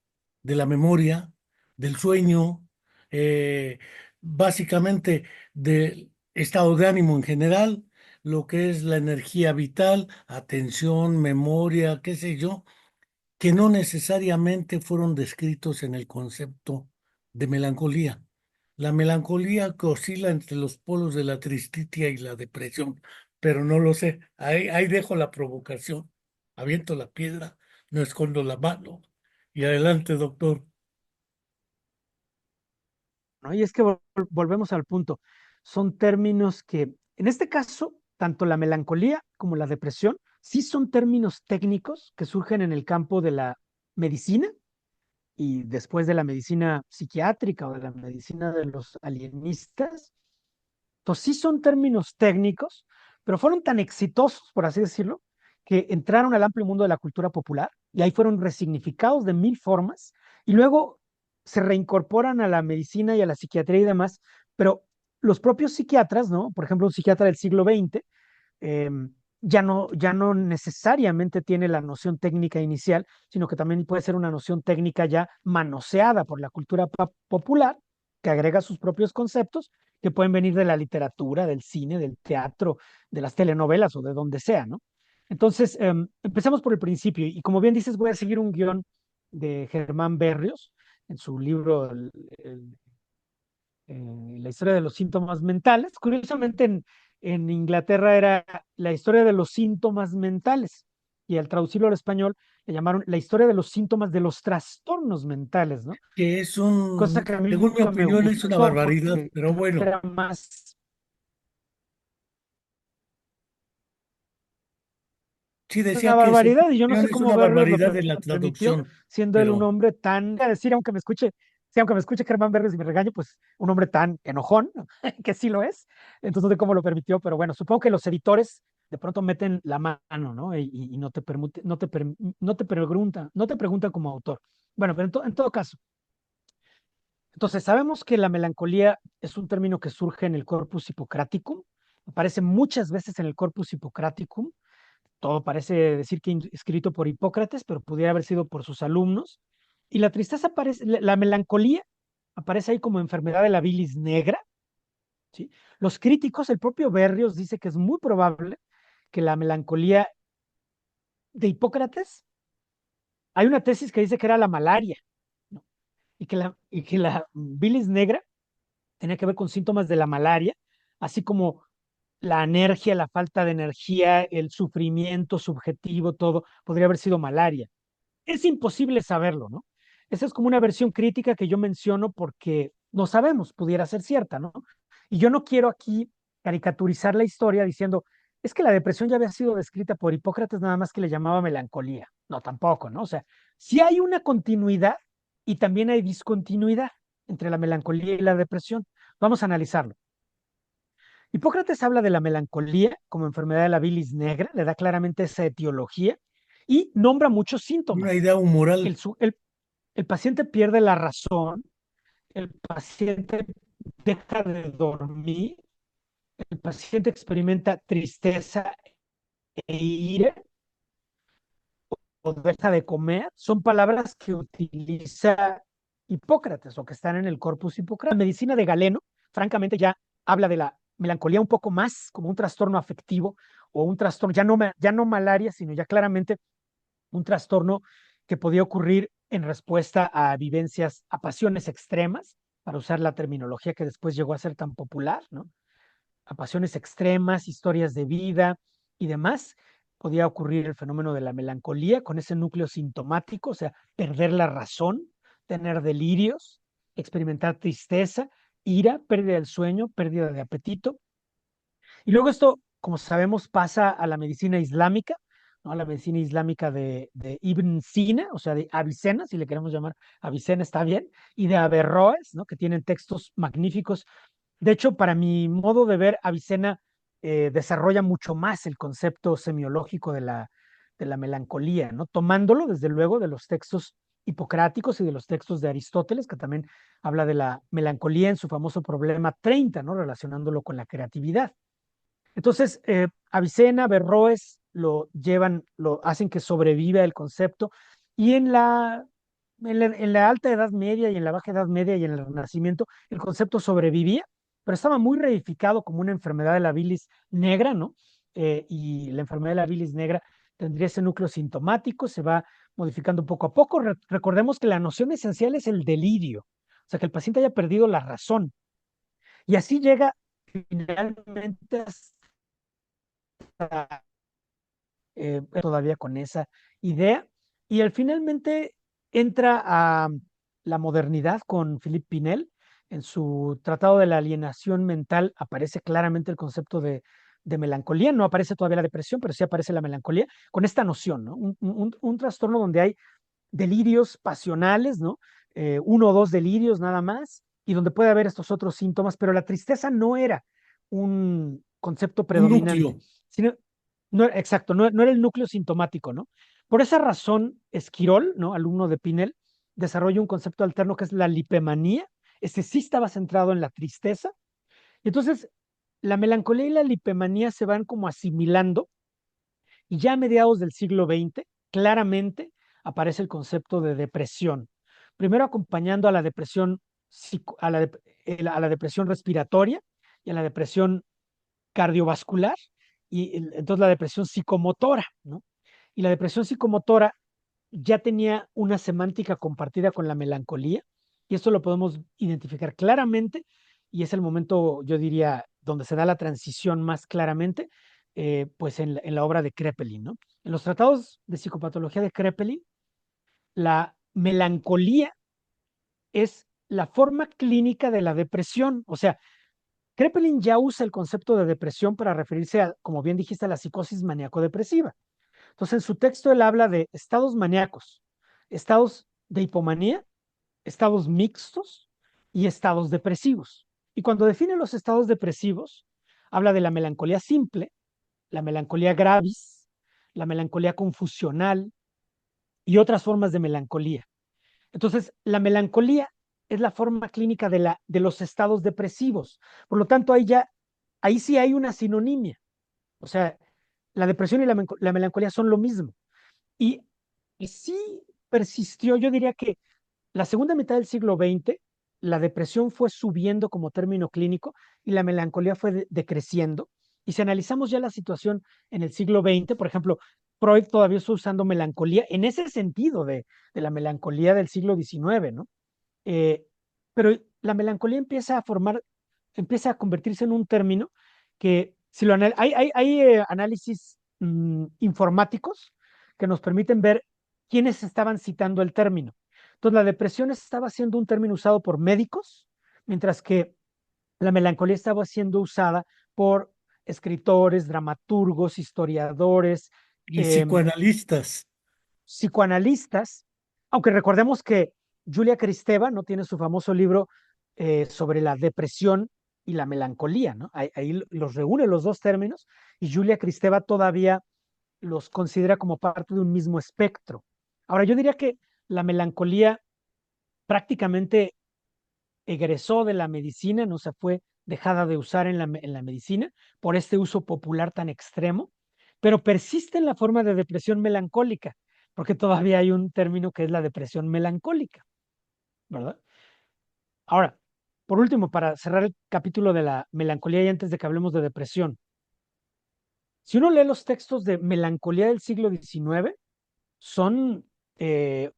de la memoria, del sueño, eh, básicamente del estado de ánimo en general, lo que es la energía vital, atención, memoria, qué sé yo, que no necesariamente fueron descritos en el concepto de melancolía. La melancolía que oscila entre los polos de la tristitia y la depresión, pero no lo sé. Ahí dejo la provocación, aviento la piedra, no escondo la mano. Y adelante, doctor. ¿No? Y es que volvemos al punto. Son términos que, en este caso, tanto la melancolía como la depresión, sí son términos técnicos que surgen en el campo de la medicina y después de la medicina psiquiátrica o de la medicina de los alienistas. Entonces, sí son términos técnicos, pero fueron tan exitosos, por así decirlo, que entraron al amplio mundo de la cultura popular y ahí fueron resignificados de mil formas y luego se reincorporan a la medicina y a la psiquiatría y demás, pero los propios psiquiatras, ¿no? Por ejemplo, un psiquiatra del siglo XX eh, ya no necesariamente tiene la noción técnica inicial, sino que también puede ser una noción técnica ya manoseada por la cultura popular, que agrega sus propios conceptos, que pueden venir de la literatura, del cine, del teatro, de las telenovelas o de donde sea, ¿no? Entonces, empezamos por el principio, y como bien dices, voy a seguir un guión de Germán Berrios en su libro la historia de los síntomas mentales. Curiosamente, en Inglaterra era la historia de los síntomas mentales y al traducirlo al español le llamaron la historia de los síntomas de los trastornos mentales, ¿no? Que es Cosa que a mí según mi nunca me opinión, es una gustó barbaridad, porque pero creo que bueno, era más, sí decía una que según mi barbaridad y yo no opinión sé es cómo una Berrios barbaridad de la permitió, traducción, siendo él un pero hombre tan, voy a decir, aunque me escuche, sí, aunque me escuche Germán Berrios y me regañe, pues un hombre tan enojón, que sí lo es, entonces no sé cómo lo permitió, pero bueno, supongo que los editores de pronto meten la mano, ¿no? Y no te no te preguntan como autor. Bueno, pero en todo caso, entonces sabemos que la melancolía es un término que surge en el Corpus Hippocraticum, aparece muchas veces en el Corpus Hippocraticum, todo parece decir que escrito por Hipócrates, pero pudiera haber sido por sus alumnos. Y la tristeza aparece, la melancolía aparece ahí como enfermedad de la bilis negra, ¿sí? Los críticos, el propio Berrios dice que es muy probable que la melancolía de Hipócrates, hay una tesis que dice que era la malaria, ¿no? Y que la bilis negra tenía que ver con síntomas de la malaria, así como la anergia, la falta de energía, el sufrimiento subjetivo, todo, podría haber sido malaria. Es imposible saberlo, ¿no? Esa es como una versión crítica que yo menciono porque no sabemos, pudiera ser cierta, ¿no? Y yo no quiero aquí caricaturizar la historia diciendo, es que la depresión ya había sido descrita por Hipócrates, nada más que le llamaba melancolía. No, tampoco, ¿no? O sea, sí hay una continuidad y también hay discontinuidad entre la melancolía y la depresión. Vamos a analizarlo. Hipócrates habla de la melancolía como enfermedad de la bilis negra, le da claramente esa etiología y nombra muchos Una síntomas. idea humoral. El paciente pierde la razón, el paciente deja de dormir, el paciente experimenta tristeza e ira o deja de comer. Son palabras que utiliza Hipócrates o que están en el corpus Hipócrates. La medicina de Galeno, francamente, ya habla de la melancolía un poco más como un trastorno afectivo o un trastorno, ya no malaria, sino ya claramente un trastorno que podía ocurrir en respuesta a vivencias, a pasiones extremas, para usar la terminología que después llegó a ser tan popular, ¿no? A pasiones extremas, historias de vida y demás. Podía ocurrir el fenómeno de la melancolía con ese núcleo sintomático, o sea, perder la razón, tener delirios, experimentar tristeza, ira, pérdida del sueño, pérdida de apetito. Y luego esto, como sabemos, pasa a la medicina islámica, ¿no? A la medicina islámica de Ibn Sina, o sea, de Avicena, si le queremos llamar Avicena, está bien, y de Averroes, ¿no? Que tienen textos magníficos. De hecho, para mi modo de ver, Avicena desarrolla mucho más el concepto semiológico de la melancolía, ¿no? Tomándolo, desde luego, de los textos hipocráticos y de los textos de Aristóteles, que también habla de la melancolía en su famoso problema 30, ¿no? Relacionándolo con la creatividad. Entonces, Avicena, Berroes lo llevan, lo hacen que sobreviva el concepto y en la Alta Edad Media y en la Baja Edad Media y en el Renacimiento el concepto sobrevivía, pero estaba muy reificado como una enfermedad de la bilis negra, ¿no? Y la enfermedad de la bilis negra tendría ese núcleo sintomático, se va modificando poco a poco. Recordemos que la noción esencial es el delirio, o sea, que el paciente haya perdido la razón. Y así llega finalmente todavía con esa idea. Y él finalmente entra a la modernidad con Philippe Pinel. En su Tratado de la Alienación Mental aparece claramente el concepto de melancolía. No aparece todavía la depresión, pero sí aparece la melancolía con esta noción, ¿no? Un trastorno donde hay delirios pasionales, ¿no? Uno o dos delirios nada más, y donde puede haber estos otros síntomas, pero la tristeza no era un concepto Un núcleo. predominante, sino, exacto, no era el núcleo sintomático, ¿no? Por esa razón, Esquirol, ¿no? Alumno de Pinel, desarrolla un concepto alterno que es la lipemanía. Este sí estaba centrado en la tristeza. Y entonces, la melancolía y la lipemanía se van como asimilando y ya a mediados del siglo XX, claramente aparece el concepto de depresión. Primero acompañando a la depresión, a la depresión respiratoria y a la depresión cardiovascular, y entonces la depresión psicomotora, ¿no? Y la depresión psicomotora ya tenía una semántica compartida con la melancolía, y esto lo podemos identificar claramente, y es el momento, yo diría, donde se da la transición más claramente, pues en la obra de Kraepelin, ¿no? En los tratados de psicopatología de Kraepelin, la melancolía es la forma clínica de la depresión, o sea, Kraepelin ya usa el concepto de depresión para referirse a, como bien dijiste, a la psicosis maníaco-depresiva. Entonces, en su texto él habla de estados maníacos, estados de hipomanía, estados mixtos y estados depresivos. Y cuando define los estados depresivos, habla de la melancolía simple, la melancolía gravis, la melancolía confusional y otras formas de melancolía. Entonces, la melancolía es la forma clínica de los estados depresivos. Por lo tanto, ahí sí hay una sinonimia. O sea, la depresión y la melancolía son lo mismo. Y, y sí persistió, yo diría que la segunda mitad del siglo XX, la depresión fue subiendo como término clínico y la melancolía fue decreciendo. Y si analizamos ya la situación en el siglo XX, por ejemplo, Freud todavía está usando melancolía en ese sentido de la melancolía del siglo XIX, ¿no? Eh, pero la melancolía empieza a convertirse en un término que, si hay análisis informáticos que nos permiten ver quiénes estaban citando el término. Entonces, la depresión estaba siendo un término usado por médicos, mientras que la melancolía estaba siendo usada por escritores, dramaturgos, historiadores, Y em, psicoanalistas. psicoanalistas, aunque recordemos que Julia Kristeva no tiene su famoso libro sobre la depresión y la melancolía, ¿no? Ahí los reúne los dos términos y Julia Kristeva todavía los considera como parte de un mismo espectro. Ahora, yo diría que la melancolía prácticamente egresó de la medicina, no se fue dejada de usar en la medicina por este uso popular tan extremo, pero persiste en la forma de depresión melancólica, porque todavía hay un término que es la depresión melancólica, ¿verdad? Ahora, por último, para cerrar el capítulo de la melancolía y antes de que hablemos de depresión, si uno lee los textos de melancolía del siglo XIX, son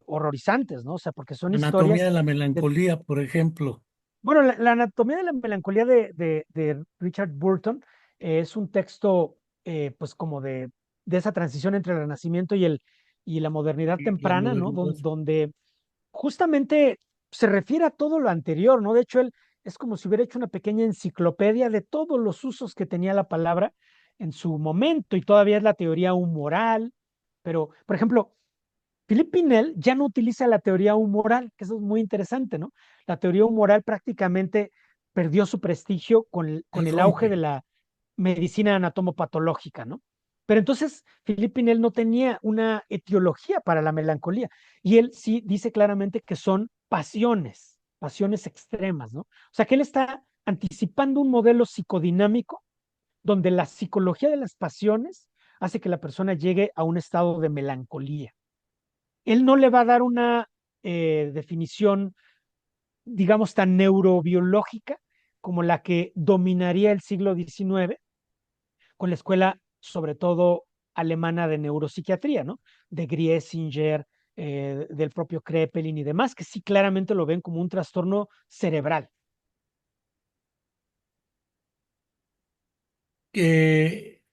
horrorizantes, ¿no? O sea, porque son Anatomía historias de la de. melancolía, por ejemplo. Bueno, la anatomía de la melancolía de Richard Burton es un texto, pues como de esa transición entre el Renacimiento y la modernidad Y la temprana, ¿no? modernidad. Donde justamente se refiere a todo lo anterior, ¿no? De hecho, él es como si hubiera hecho una pequeña enciclopedia de todos los usos que tenía la palabra en su momento y todavía es la teoría humoral, pero, por ejemplo, Philip Pinel ya no utiliza la teoría humoral, que eso es muy interesante, ¿no? La teoría humoral prácticamente perdió su prestigio con Él el auge de rompe. la medicina anatomopatológica, ¿no? Pero entonces Philip Pinel no tenía una etiología para la melancolía y él sí dice claramente que son pasiones, pasiones extremas, ¿no? O sea que él está anticipando un modelo psicodinámico donde la psicología de las pasiones hace que la persona llegue a un estado de melancolía. Él no le va a dar una definición, digamos, tan neurobiológica como la que dominaría el siglo XIX con la escuela, sobre todo alemana de neuropsiquiatría, ¿no? De Griesinger, del propio Krepelin y demás, que sí claramente lo ven como un trastorno cerebral.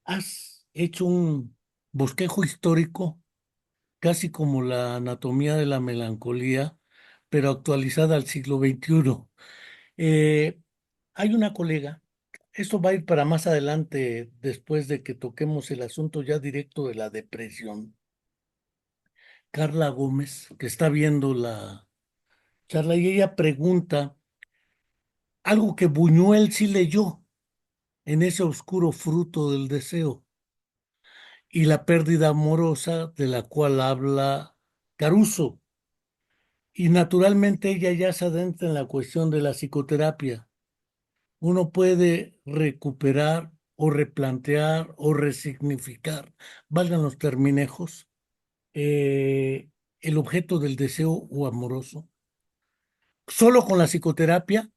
Has hecho un bosquejo histórico, casi como la anatomía de la melancolía, pero actualizada al siglo XXI. Eh, Hay una colega, esto va a ir para más adelante, después de que toquemos el asunto ya directo de la depresión. Carla Gómez, que está viendo la charla, y ella pregunta algo que Buñuel sí leyó en ese oscuro fruto del deseo y la pérdida amorosa de la cual habla Caruso. Y naturalmente ella ya se adentra en la cuestión de la psicoterapia. Uno puede recuperar o replantear o resignificar, valgan los terminejos, el objeto del deseo o amoroso, solo con la psicoterapia,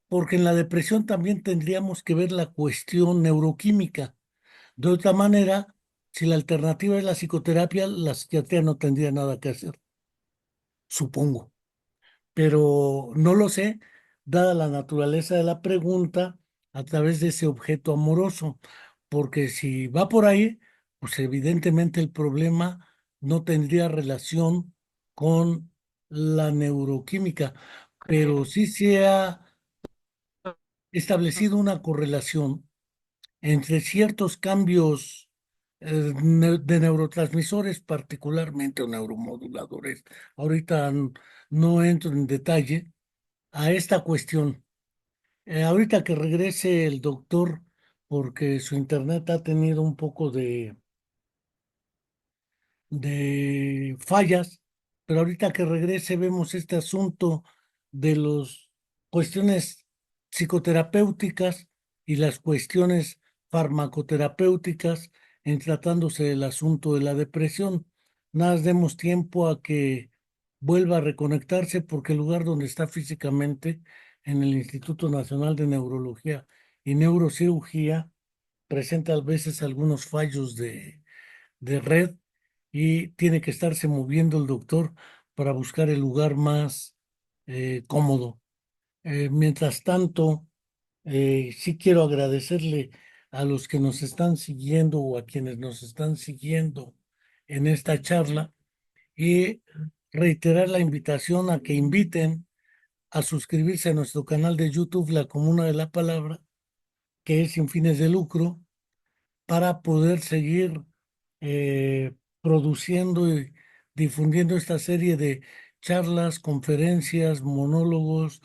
porque en la depresión también tendríamos que ver la cuestión neuroquímica. De otra manera, si la alternativa es la psicoterapia, la psiquiatría no tendría nada que hacer, supongo. Pero no lo sé, dada la naturaleza de la pregunta, a través de ese objeto amoroso, porque si va por ahí, pues evidentemente el problema no tendría relación con la neuroquímica, pero sí se ha establecido una correlación entre ciertos cambios de neurotransmisores, particularmente o neuromoduladores. Ahorita no entro en detalle a esta cuestión. Ahorita que regrese el doctor, porque su internet ha tenido un poco de fallas, pero ahorita que regrese vemos este asunto de las cuestiones psicoterapéuticas y las cuestiones farmacoterapéuticas en tratándose del asunto de la depresión. Nada, demos tiempo a que vuelva a reconectarse porque el lugar donde está físicamente, en el Instituto Nacional de Neurología y Neurocirugía, presenta a veces algunos fallos de red y tiene que estarse moviendo el doctor para buscar el lugar más cómodo. Mientras tanto, sí quiero agradecerle a los que nos están siguiendo o a quienes nos están siguiendo en esta charla y reiterar la invitación a que inviten a suscribirse a nuestro canal de YouTube, La Comuna de la Palabra, que es sin fines de lucro, para poder seguir produciendo y difundiendo esta serie de charlas, conferencias, monólogos,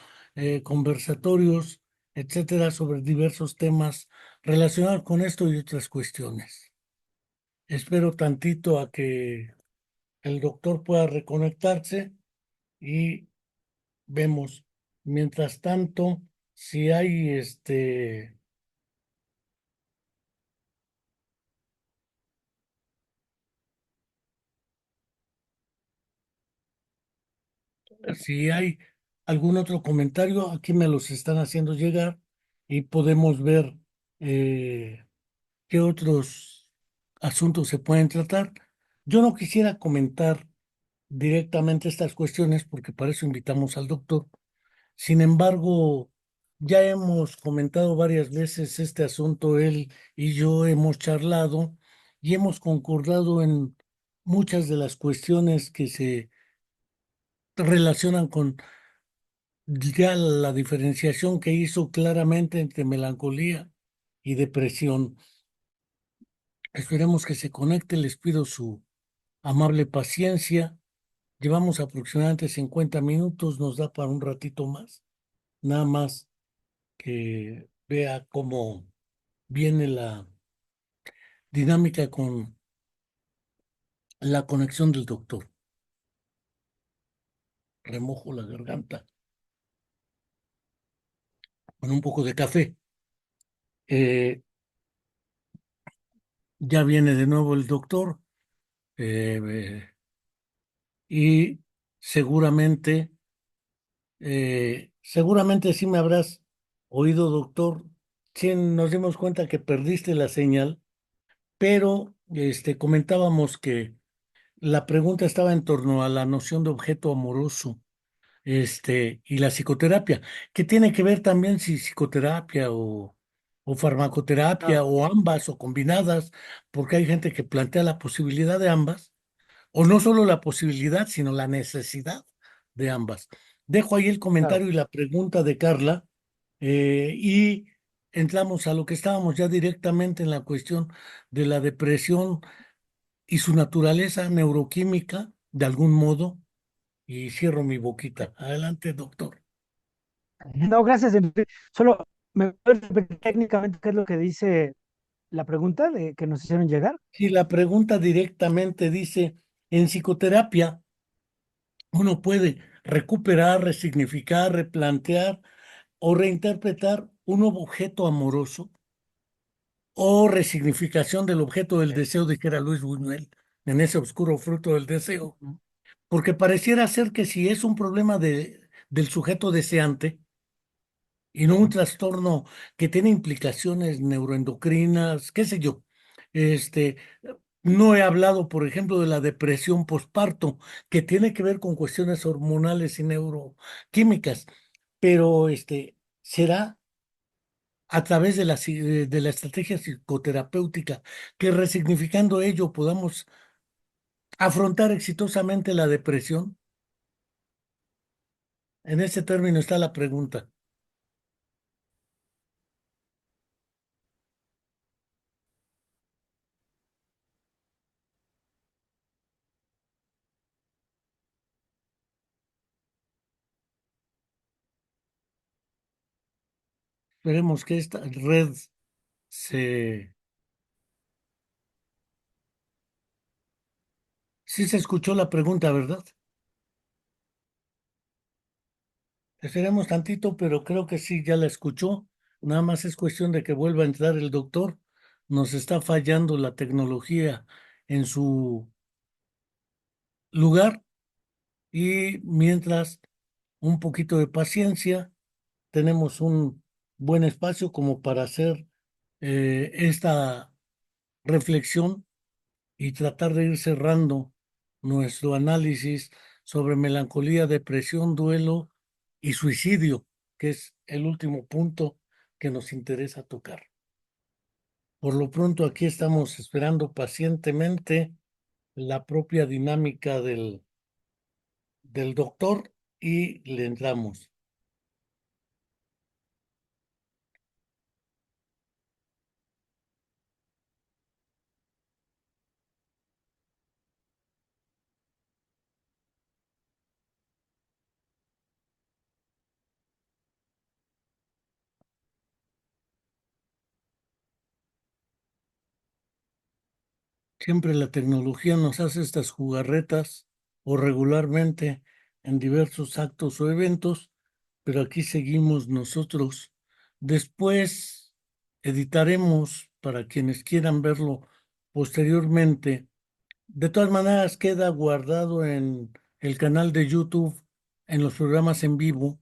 conversatorios, etcétera, sobre diversos temas relacionados con esto y otras cuestiones. Espero tantito a que el doctor pueda reconectarse y vemos. Mientras tanto, si hay si hay algún otro comentario, aquí me los están haciendo llegar y podemos ver qué otros asuntos se pueden tratar. Yo no quisiera comentar directamente estas cuestiones porque para eso invitamos al doctor. Sin embargo, ya hemos comentado varias veces este asunto, él y yo hemos charlado y hemos concordado en muchas de las cuestiones que se relacionan con ya la diferenciación que hizo claramente entre melancolía y depresión. Esperemos que se conecte, les pido su amable paciencia. Llevamos aproximadamente 50 minutos, nos da para un ratito más. Nada más que vea cómo viene la dinámica con la conexión del doctor. Remojo la garganta con un poco de café. Eh, ya viene de nuevo el doctor eh, y seguramente, seguramente sí me habrás oído, doctor. Sí, nos dimos cuenta que perdiste la señal, pero comentábamos que la pregunta estaba en torno a la noción de objeto amoroso, y la psicoterapia, que tiene que ver también si psicoterapia o farmacoterapia Claro. o ambas o combinadas, porque hay gente que plantea la posibilidad de ambas, o no solo la posibilidad, sino la necesidad de ambas. Dejo ahí el Claro. comentario y la pregunta de Carla, y entramos a lo que estábamos ya directamente en la cuestión de la depresión y su naturaleza neuroquímica, de algún modo, y cierro mi boquita. Adelante, doctor. No, gracias, Enrique. Solo me puedes repetir técnicamente qué es lo que dice la pregunta de que nos hicieron llegar. Si la pregunta directamente dice, en psicoterapia, uno puede recuperar, resignificar, replantear o reinterpretar un objeto amoroso o resignificación del objeto del deseo, dijera Luis Buñuel, en ese oscuro fruto del deseo. Ujú. Porque pareciera ser que si es un problema del sujeto deseante, y no un trastorno que tiene implicaciones neuroendocrinas, qué sé yo. Este, no he hablado, por ejemplo, de la depresión postparto, que tiene que ver con cuestiones hormonales y neuroquímicas, pero será a través de de la estrategia psicoterapéutica que resignificando ello podamos afrontar exitosamente la depresión. En ese término está la pregunta. Esperemos que esta red se... Sí se escuchó la pregunta, ¿verdad? Esperemos tantito, pero creo que sí, ya la escuchó. Nada más es cuestión de que vuelva a entrar el doctor. Nos está fallando la tecnología en su lugar y mientras un poquito de paciencia, tenemos un buen espacio como para hacer esta reflexión y tratar de ir cerrando nuestro análisis sobre melancolía, depresión, duelo y suicidio. que es el último punto que nos interesa tocar. Por lo pronto, aquí estamos esperando pacientemente la propia dinámica del doctor y le entramos. Siempre la tecnología nos hace estas jugarretas o regularmente en diversos actos o eventos, pero aquí seguimos nosotros. Después editaremos para quienes quieran verlo posteriormente. De todas maneras, queda guardado en el canal de YouTube, en los programas en vivo,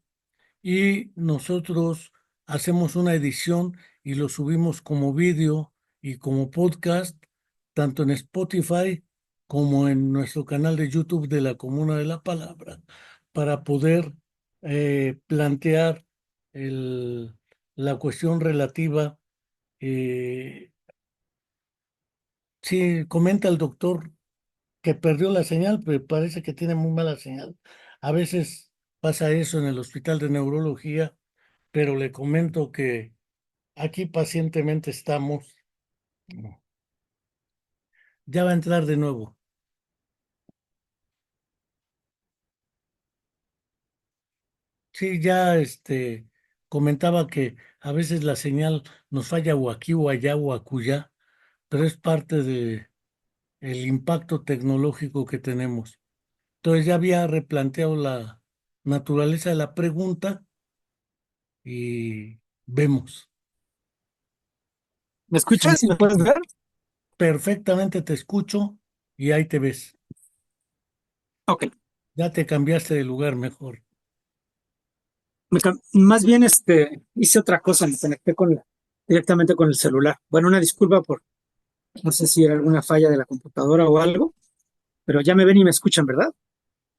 y nosotros hacemos una edición y lo subimos como vídeo y como podcast, tanto en Spotify como en nuestro canal de YouTube de la Comuna de la Palabra, para poder plantear el- la cuestión relativa. eh, sí, comenta el doctor que perdió la señal, pero parece que tiene muy mala señal. A veces pasa eso en el hospital de neurología, pero le comento que aquí pacientemente estamos. Ya va a entrar de nuevo. Sí, ya comentaba que a veces la señal nos falla o aquí o allá o acullá, pero es parte de el impacto tecnológico que tenemos. Entonces ya había replanteado la naturaleza de la pregunta y vemos. ¿Me Si escuchas? ¿Me puedes ver? perfectamente te escucho y ahí te ves. Ok. Ya te cambiaste de lugar mejor. Más bien hice otra cosa, me conecté directamente con el celular. Bueno, una disculpa por, no sé si era alguna falla de la computadora o algo, pero ya me ven y me escuchan, ¿verdad?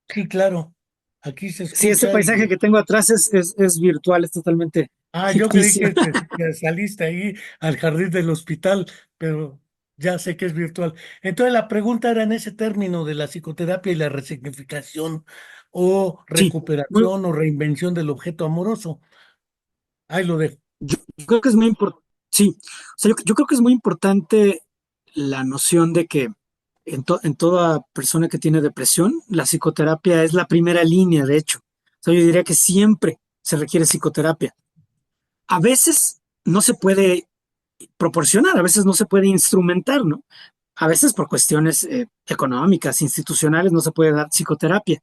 Sí, claro. Aquí se Sí, este escucha paisaje y... que tengo atrás es virtual, es totalmente Ah, yo creí ficticio. que saliste ahí al jardín del hospital, pero ya sé que es virtual. Entonces la pregunta era en ese término de la psicoterapia y la resignificación o Sí, muy- recuperación o reinvención del objeto amoroso. Ahí lo dejo. yo creo que es muy importante, sí, o sea, yo creo que es muy importante la noción de que en toda persona que tiene depresión, la psicoterapia es la primera línea, de hecho. O sea, yo diría que siempre se requiere psicoterapia. A veces no se puede proporcionar, a veces no se puede instrumentar, ¿no? A veces por cuestiones económicas, institucionales, no se puede dar psicoterapia.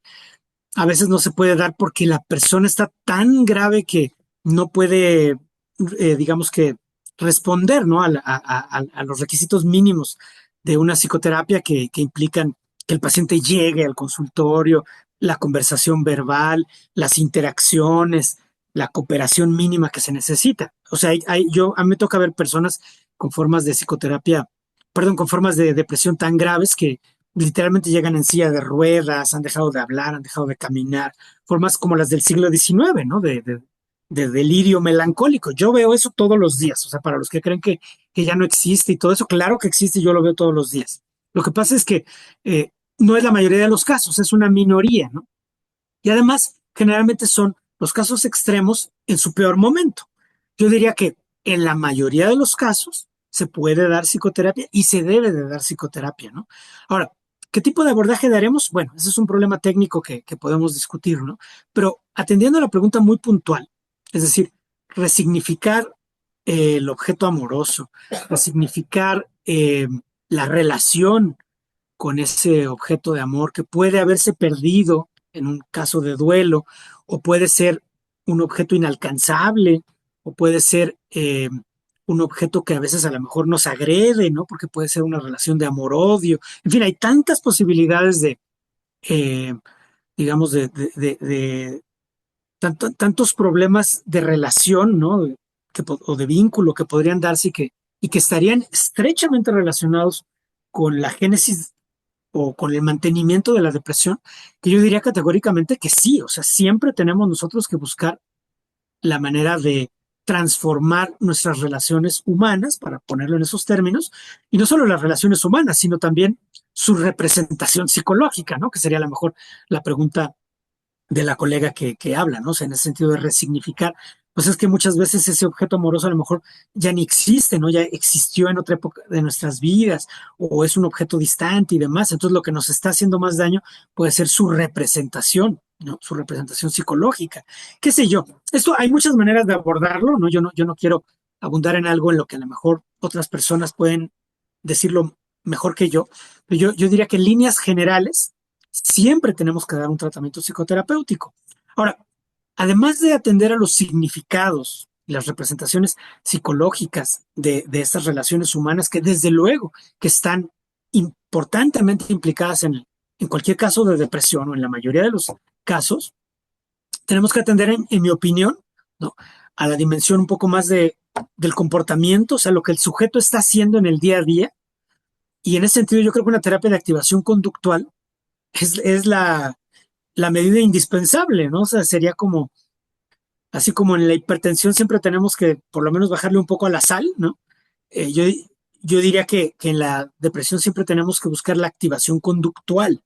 A veces no se puede dar porque la persona está tan grave que no puede, digamos que, responder, ¿no? A los requisitos mínimos de una psicoterapia que implican que el paciente llegue al consultorio, la conversación verbal, las interacciones, la cooperación mínima que se necesita. O sea, a mí me toca ver personas con formas de psicoterapia, perdón, con formas de depresión tan graves que literalmente llegan en silla de ruedas, han dejado de hablar, han dejado de caminar, formas como las del siglo XIX, ¿no? De delirio melancólico. Yo veo eso todos los días, o sea, para los que creen que ya no existe y todo eso, claro que existe y yo lo veo todos los días. Lo que pasa es que no es la mayoría de los casos, es una minoría, ¿no? Y además, generalmente son los casos extremos en su peor momento. Yo diría que en la mayoría de los casos se puede dar psicoterapia y se debe de dar psicoterapia, ¿no? Ahora, ¿qué tipo de abordaje daremos? Bueno, ese es un problema técnico que podemos discutir, ¿no? Pero atendiendo a la pregunta muy puntual, es decir, resignificar el objeto amoroso, resignificar la relación con ese objeto de amor que puede haberse perdido en un caso de duelo, o puede ser un objeto inalcanzable, o puede ser un objeto que a veces a lo mejor nos agrede, ¿no? Porque puede ser una relación de amor-odio. En fin, hay tantas posibilidades eh, digamos, tantos problemas de relación, ¿no? O de vínculo que podrían darse y que estarían estrechamente relacionados con la génesis o con el mantenimiento de la depresión, que yo diría categóricamente que sí, o sea, siempre tenemos nosotros que buscar la manera de transformar nuestras relaciones humanas, para ponerlo en esos términos, y no solo las relaciones humanas, sino también su representación psicológica, ¿no? Que sería a lo mejor la pregunta de la colega que habla, ¿no? O sea, en ese sentido de resignificar, pues es que muchas veces ese objeto amoroso a lo mejor ya ni existe, ¿no? Ya existió en otra época de nuestras vidas o es un objeto distante y demás. Entonces lo que nos está haciendo más daño puede ser su representación, ¿no? Su representación psicológica. ¿Qué sé yo? Esto hay muchas maneras de abordarlo, ¿no? Yo no quiero abundar en algo en lo que a lo mejor otras personas pueden decirlo mejor que yo, pero yo diría que en líneas generales siempre tenemos que dar un tratamiento psicoterapéutico. Ahora, además de atender a los significados y las representaciones psicológicas de estas relaciones humanas, que desde luego que están importantemente implicadas en cualquier caso de depresión o en la mayoría de los casos, tenemos que atender, en mi opinión, ¿no? A la dimensión un poco más del comportamiento, o sea, lo que el sujeto está haciendo en el día a día. Y en ese sentido, yo creo que una terapia de activación conductual es la medida indispensable, ¿no? O sea, sería como, así como en la hipertensión siempre tenemos que por lo menos bajarle un poco a la sal, ¿no? Yo diría que en la depresión siempre tenemos que buscar la activación conductual,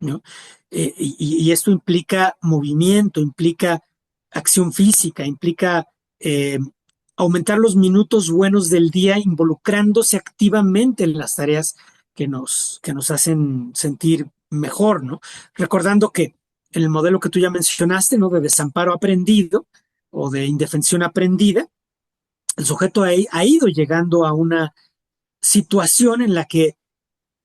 ¿no? Y esto implica movimiento, implica acción física, implica eh, aumentar los minutos buenos del día involucrándose activamente en las tareas que nos hacen sentir mejor, ¿no? Recordando que en el modelo que tú ya mencionaste, ¿no? De desamparo aprendido o de indefensión aprendida, el sujeto ha ido llegando a una situación en la que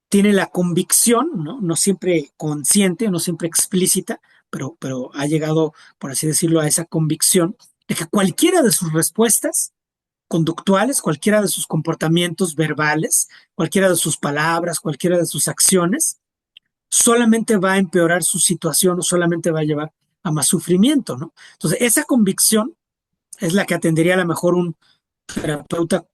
tiene la convicción, ¿no? No siempre consciente, no siempre explícita, pero ha llegado, por así decirlo, a esa convicción de que cualquiera de sus respuestas conductuales, cualquiera de sus comportamientos verbales, cualquiera de sus palabras, cualquiera de sus acciones, solamente va a empeorar su situación o solamente va a llevar a más sufrimiento, ¿no? Entonces, esa convicción es la que atendería a lo mejor un terapeuta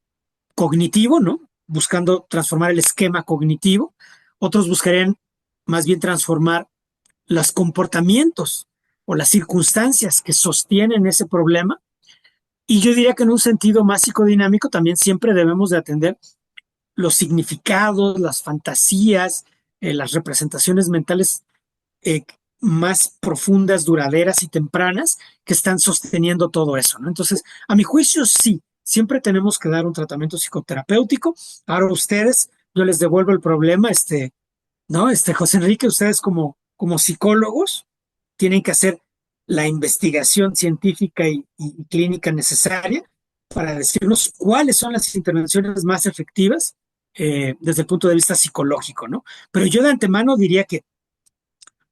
cognitivo, ¿no? Buscando transformar el esquema cognitivo. Otros buscarían más bien transformar los comportamientos o las circunstancias que sostienen ese problema. Y yo diría que en un sentido más psicodinámico también siempre debemos de atender los significados, las fantasías, las representaciones mentales eh, más profundas, duraderas y tempranas que están sosteniendo todo eso, ¿no? Entonces, a mi juicio, sí, siempre tenemos que dar un tratamiento psicoterapéutico. Ahora ustedes, yo les devuelvo el problema, ¿no? José Enrique, ustedes como psicólogos tienen que hacer la investigación científica y clínica necesaria para decirnos cuáles son las intervenciones más efectivas desde el punto de vista psicológico, ¿no? Pero yo de antemano diría que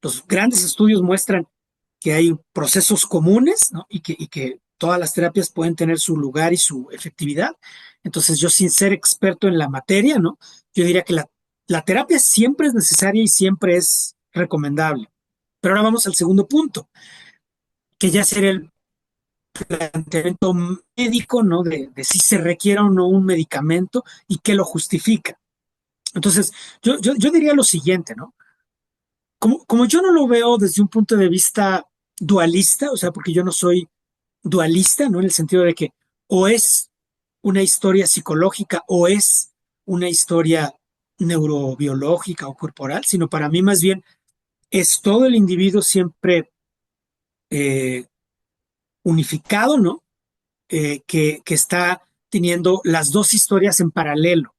los grandes estudios muestran que hay procesos comunes, ¿no? Y que todas las terapias pueden tener su lugar y su efectividad. Entonces, yo sin ser experto en la materia, ¿no? Yo diría que la terapia siempre es necesaria y siempre es recomendable. Pero ahora vamos al segundo punto, que ya sería el planteamiento médico, ¿no? De si se requiere o no un medicamento y qué lo justifica. Entonces, yo diría lo siguiente, ¿no? Como yo no lo veo desde un punto de vista dualista, o sea, porque yo no soy dualista, ¿no? En el sentido de que o es una historia psicológica o es una historia neurobiológica o corporal, sino para mí más bien es todo el individuo siempre eh, unificado, ¿no? Que está teniendo las dos historias en paralelo.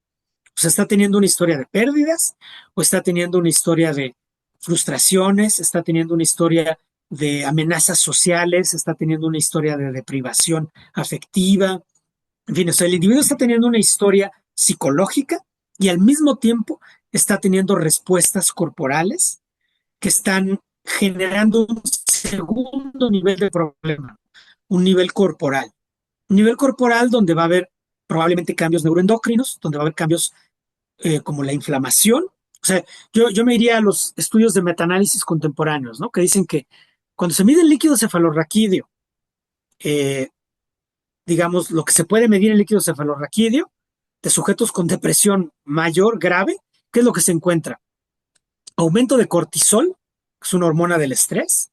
O sea, está teniendo una historia de pérdidas o está teniendo una historia de frustraciones, está teniendo una historia de amenazas sociales, está teniendo una historia de deprivación afectiva. En fin, o sea, el individuo está teniendo una historia psicológica y al mismo tiempo está teniendo respuestas corporales que están generando un segundo nivel de problema, un nivel corporal. Un nivel corporal donde va a haber probablemente cambios neuroendocrinos, donde va a haber cambios como la inflamación. O sea, yo me iría a los estudios de metaanálisis contemporáneos, ¿no? Que dicen que cuando se mide el líquido cefalorraquídeo, eh, digamos, lo que se puede medir en el líquido cefalorraquídeo de sujetos con depresión mayor, grave, ¿qué es lo que se encuentra? Aumento de cortisol, que es una hormona del estrés,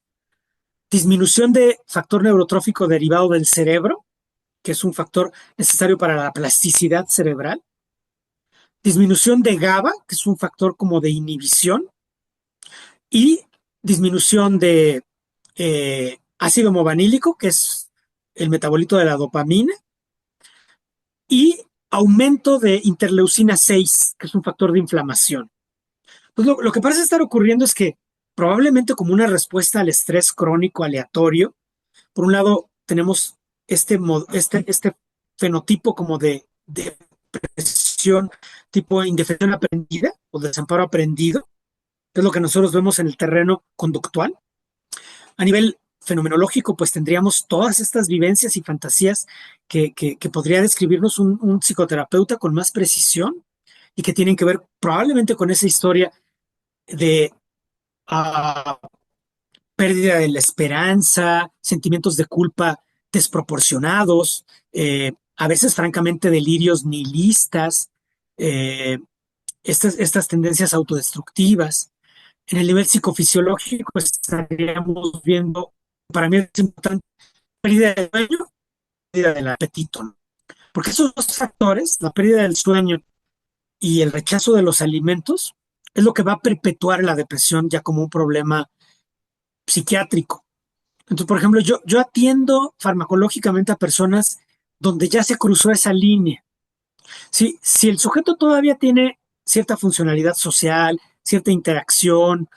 disminución de factor neurotrófico derivado del cerebro, que es un factor necesario para la plasticidad cerebral, disminución de GABA, que es un factor como de inhibición, y disminución de ácido movanílico, que es el metabolito de la dopamina, y aumento de interleucina 6, que es un factor de inflamación. Pues lo que parece estar ocurriendo es que probablemente como una respuesta al estrés crónico aleatorio, por un lado tenemos este fenotipo como de depresión tipo indefensión aprendida o desamparo aprendido, que es lo que nosotros vemos en el terreno conductual. A nivel fenomenológico, pues tendríamos todas estas vivencias y fantasías que podría describirnos un psicoterapeuta con más precisión y que tienen que ver probablemente con esa historia de pérdida de la esperanza, sentimientos de culpa desproporcionados, a veces francamente delirios nihilistas, estas tendencias autodestructivas. En el nivel psicofisiológico estaríamos viendo, para mí es importante, pérdida del sueño, pérdida del apetito, ¿no? Porque esos dos factores, la pérdida del sueño y el rechazo de los alimentos, es lo que va a perpetuar la depresión ya como un problema psiquiátrico. Entonces, por ejemplo, yo atiendo farmacológicamente a personas donde ya se cruzó esa línea. Si el sujeto todavía tiene cierta funcionalidad social, cierta interacción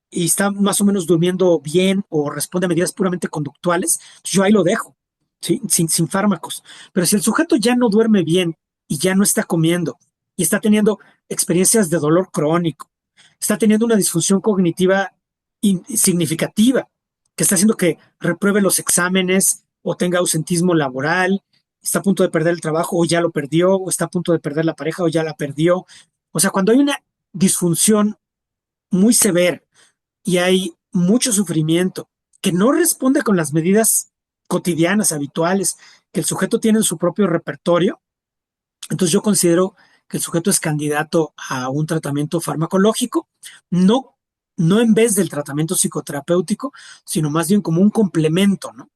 y está más o menos durmiendo bien o responde a medidas puramente conductuales, yo ahí lo dejo, ¿sí? Sin fármacos. Pero si el sujeto ya no duerme bien y ya no está comiendo y está teniendo experiencias de dolor crónico, está teniendo una disfunción cognitiva significativa, que está haciendo que repruebe los exámenes o tenga ausentismo laboral, está a punto de perder el trabajo o ya lo perdió, o está a punto de perder la pareja o ya la perdió. O sea, cuando hay una disfunción muy severa y hay mucho sufrimiento que no responde con las medidas cotidianas, habituales, que el sujeto tiene en su propio repertorio, entonces yo considero que el sujeto es candidato a un tratamiento farmacológico, no, no en vez del tratamiento psicoterapéutico, sino más bien como un complemento, ¿no?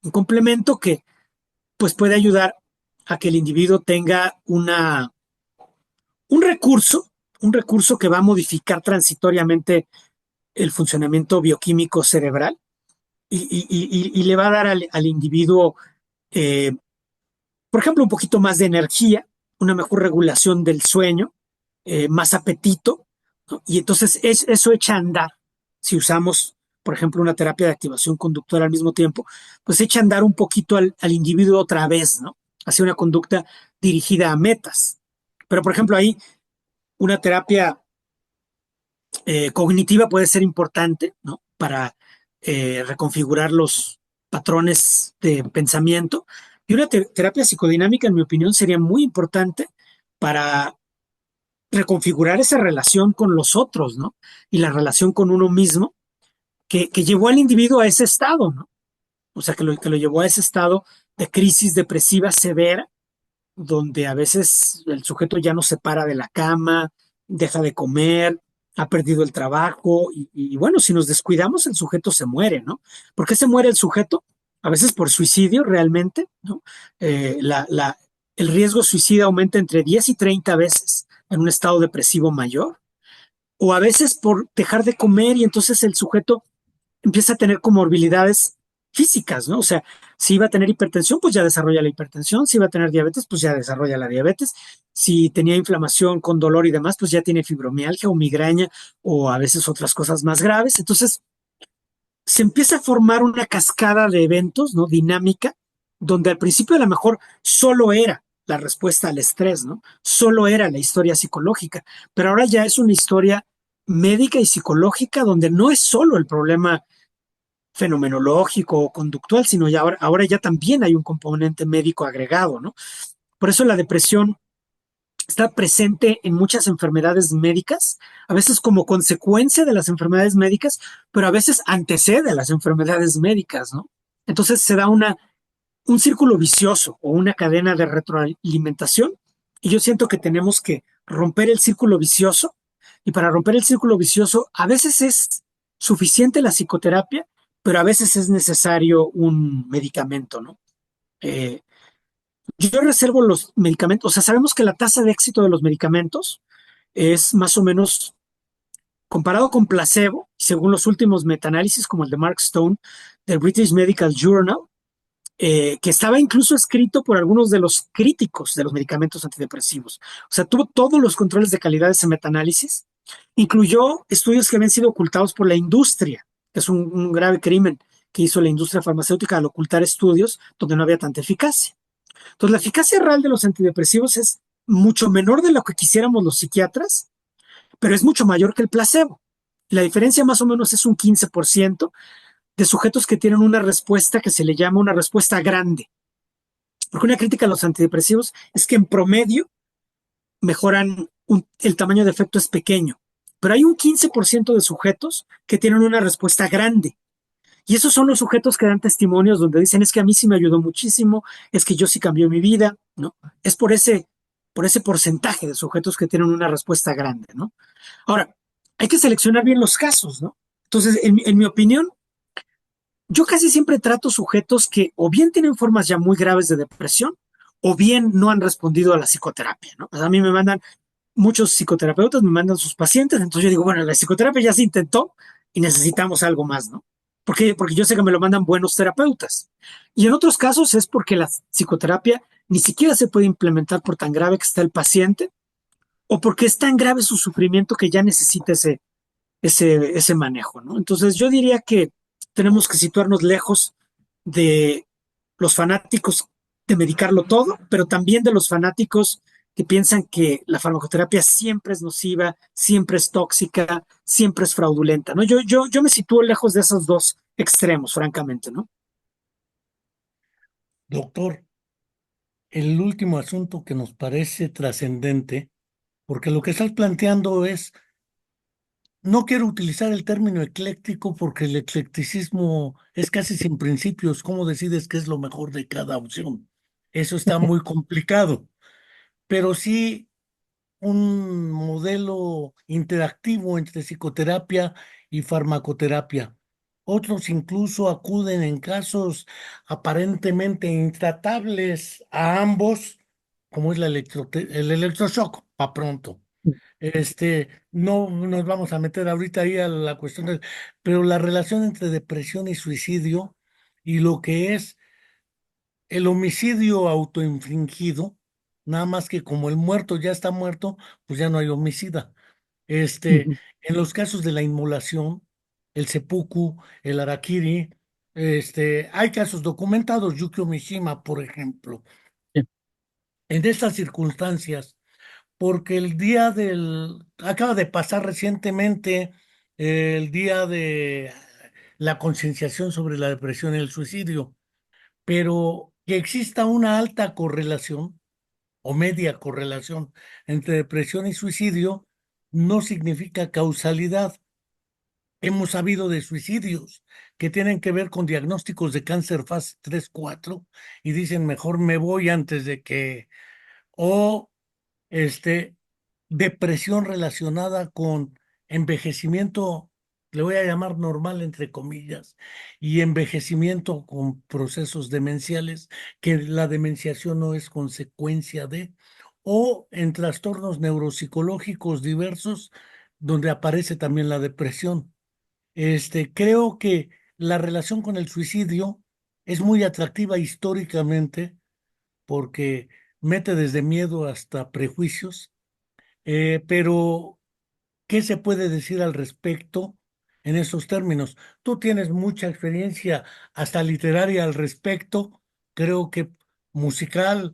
Un complemento que pues puede ayudar a que el individuo tenga un recurso, un recurso que va a modificar transitoriamente el funcionamiento bioquímico cerebral y le va a dar al individuo, eh, por ejemplo, un poquito más de energía, una mejor regulación del sueño, más apetito, ¿no? Y entonces eso echa a andar, si usamos, por ejemplo, una terapia de activación conductual al mismo tiempo, pues echa a andar un poquito al individuo otra vez, ¿no? Hacia una conducta dirigida a metas. Pero, por ejemplo, ahí una terapia cognitiva puede ser importante, ¿no? Para reconfigurar los patrones de pensamiento. Y una terapia psicodinámica, en mi opinión, sería muy importante para reconfigurar esa relación con los otros, ¿no? Y la relación con uno mismo, que llevó al individuo a ese estado, ¿no? O sea, que lo llevó a ese estado de crisis depresiva severa, donde a veces el sujeto ya no se para de la cama, deja de comer, ha perdido el trabajo y bueno, si nos descuidamos el sujeto se muere, ¿no? ¿Por qué se muere el sujeto? A veces por suicidio realmente, ¿no? El riesgo suicida aumenta entre 10 y 30 veces en un estado depresivo mayor, o a veces por dejar de comer y entonces el sujeto empieza a tener comorbilidades físicas, ¿no? O sea, si iba a tener hipertensión, pues ya desarrolla la hipertensión, si iba a tener diabetes, pues ya desarrolla la diabetes, si tenía inflamación con dolor y demás, pues ya tiene fibromialgia o migraña o a veces otras cosas más graves. Entonces, se empieza a formar una cascada de eventos, ¿no? Dinámica, donde al principio a lo mejor solo era la respuesta al estrés, ¿no? Solo era la historia psicológica, pero ahora ya es una historia médica y psicológica donde no es solo el problema fenomenológico o conductual, sino ya ahora ya también hay un componente médico agregado, ¿no? Por eso la depresión está presente en muchas enfermedades médicas, a veces como consecuencia de las enfermedades médicas, pero a veces antecede a las enfermedades médicas, ¿no? Entonces se da un círculo vicioso o una cadena de retroalimentación y yo siento que tenemos que romper el círculo vicioso y para romper el círculo vicioso a veces es suficiente la psicoterapia, pero a veces es necesario un medicamento, ¿no? Eh, yo reservo los medicamentos, o sea, sabemos que la tasa de éxito de los medicamentos es más o menos comparado con placebo, según los últimos metaanálisis como el de Mark Stone del British Medical Journal, que estaba incluso escrito por algunos de los críticos de los medicamentos antidepresivos. O sea, tuvo todos los controles de calidad de ese metaanálisis, incluyó estudios que habían sido ocultados por la industria, que es un grave crimen que hizo la industria farmacéutica al ocultar estudios donde no había tanta eficacia. Entonces, la eficacia real de los antidepresivos es mucho menor de lo que quisiéramos los psiquiatras, pero es mucho mayor que el placebo. La diferencia más o menos es un 15% de sujetos que tienen una respuesta que se le llama una respuesta grande. Porque una crítica a los antidepresivos es que en promedio mejoran el tamaño de efecto es pequeño, pero hay un 15% de sujetos que tienen una respuesta grande. Y esos son los sujetos que dan testimonios donde dicen es que a mí sí me ayudó muchísimo, es que yo sí cambió mi vida, ¿no? Es por ese porcentaje de sujetos que tienen una respuesta grande, ¿no? Ahora, hay que seleccionar bien los casos, ¿no? Entonces, en mi opinión, yo casi siempre trato sujetos que o bien tienen formas ya muy graves de depresión o bien no han respondido a la psicoterapia, ¿no? O sea, a mí me mandan, muchos psicoterapeutas me mandan sus pacientes, entonces yo digo, bueno, la psicoterapia ya se intentó y necesitamos algo más, ¿no? Porque yo sé que me lo mandan buenos terapeutas. Y en otros casos es porque la psicoterapia ni siquiera se puede implementar por tan grave que está el paciente o porque es tan grave su sufrimiento que ya necesita ese manejo, ¿no? Entonces yo diría que tenemos que situarnos lejos de los fanáticos de medicarlo todo, pero también de los fanáticos que piensan que la farmacoterapia siempre es nociva, siempre es tóxica, siempre es fraudulenta, ¿no? Yo me sitúo lejos de esos dos extremos, francamente, ¿no? Doctor, el último asunto que nos parece trascendente, porque lo que estás planteando es, no quiero utilizar el término ecléctico porque el eclecticismo es casi sin principios. ¿Cómo decides qué es lo mejor de cada opción? Eso está muy complicado, pero sí un modelo interactivo entre psicoterapia y farmacoterapia. Otros incluso acuden en casos aparentemente intratables a ambos, como es el electroshock, para pronto. No nos vamos a meter ahorita ahí a la cuestión pero la relación entre depresión y suicidio y lo que es el homicidio autoinfligido, nada más que como el muerto ya está muerto, pues ya no hay homicida. Este, Ujú. en los casos de la inmolación, el seppuku, el harakiri, hay casos documentados, Yukio Mishima, por ejemplo. Sí. En estas circunstancias, porque acaba de pasar recientemente el día de la concienciación sobre la depresión y el suicidio, pero que exista una alta correlación o media correlación entre depresión y suicidio no significa causalidad. Hemos sabido de suicidios que tienen que ver con diagnósticos de cáncer fase 3, 4 y dicen mejor me voy antes de que, o este, depresión relacionada con envejecimiento, le voy a llamar normal entre comillas, y envejecimiento con procesos demenciales, que la demenciación no es consecuencia de, o en trastornos neuropsicológicos diversos, donde aparece también la depresión. Creo que la relación con el suicidio es muy atractiva históricamente porque mete desde miedo hasta prejuicios, pero ¿qué se puede decir al respecto en esos términos? Tú tienes mucha experiencia, hasta literaria al respecto, creo que musical.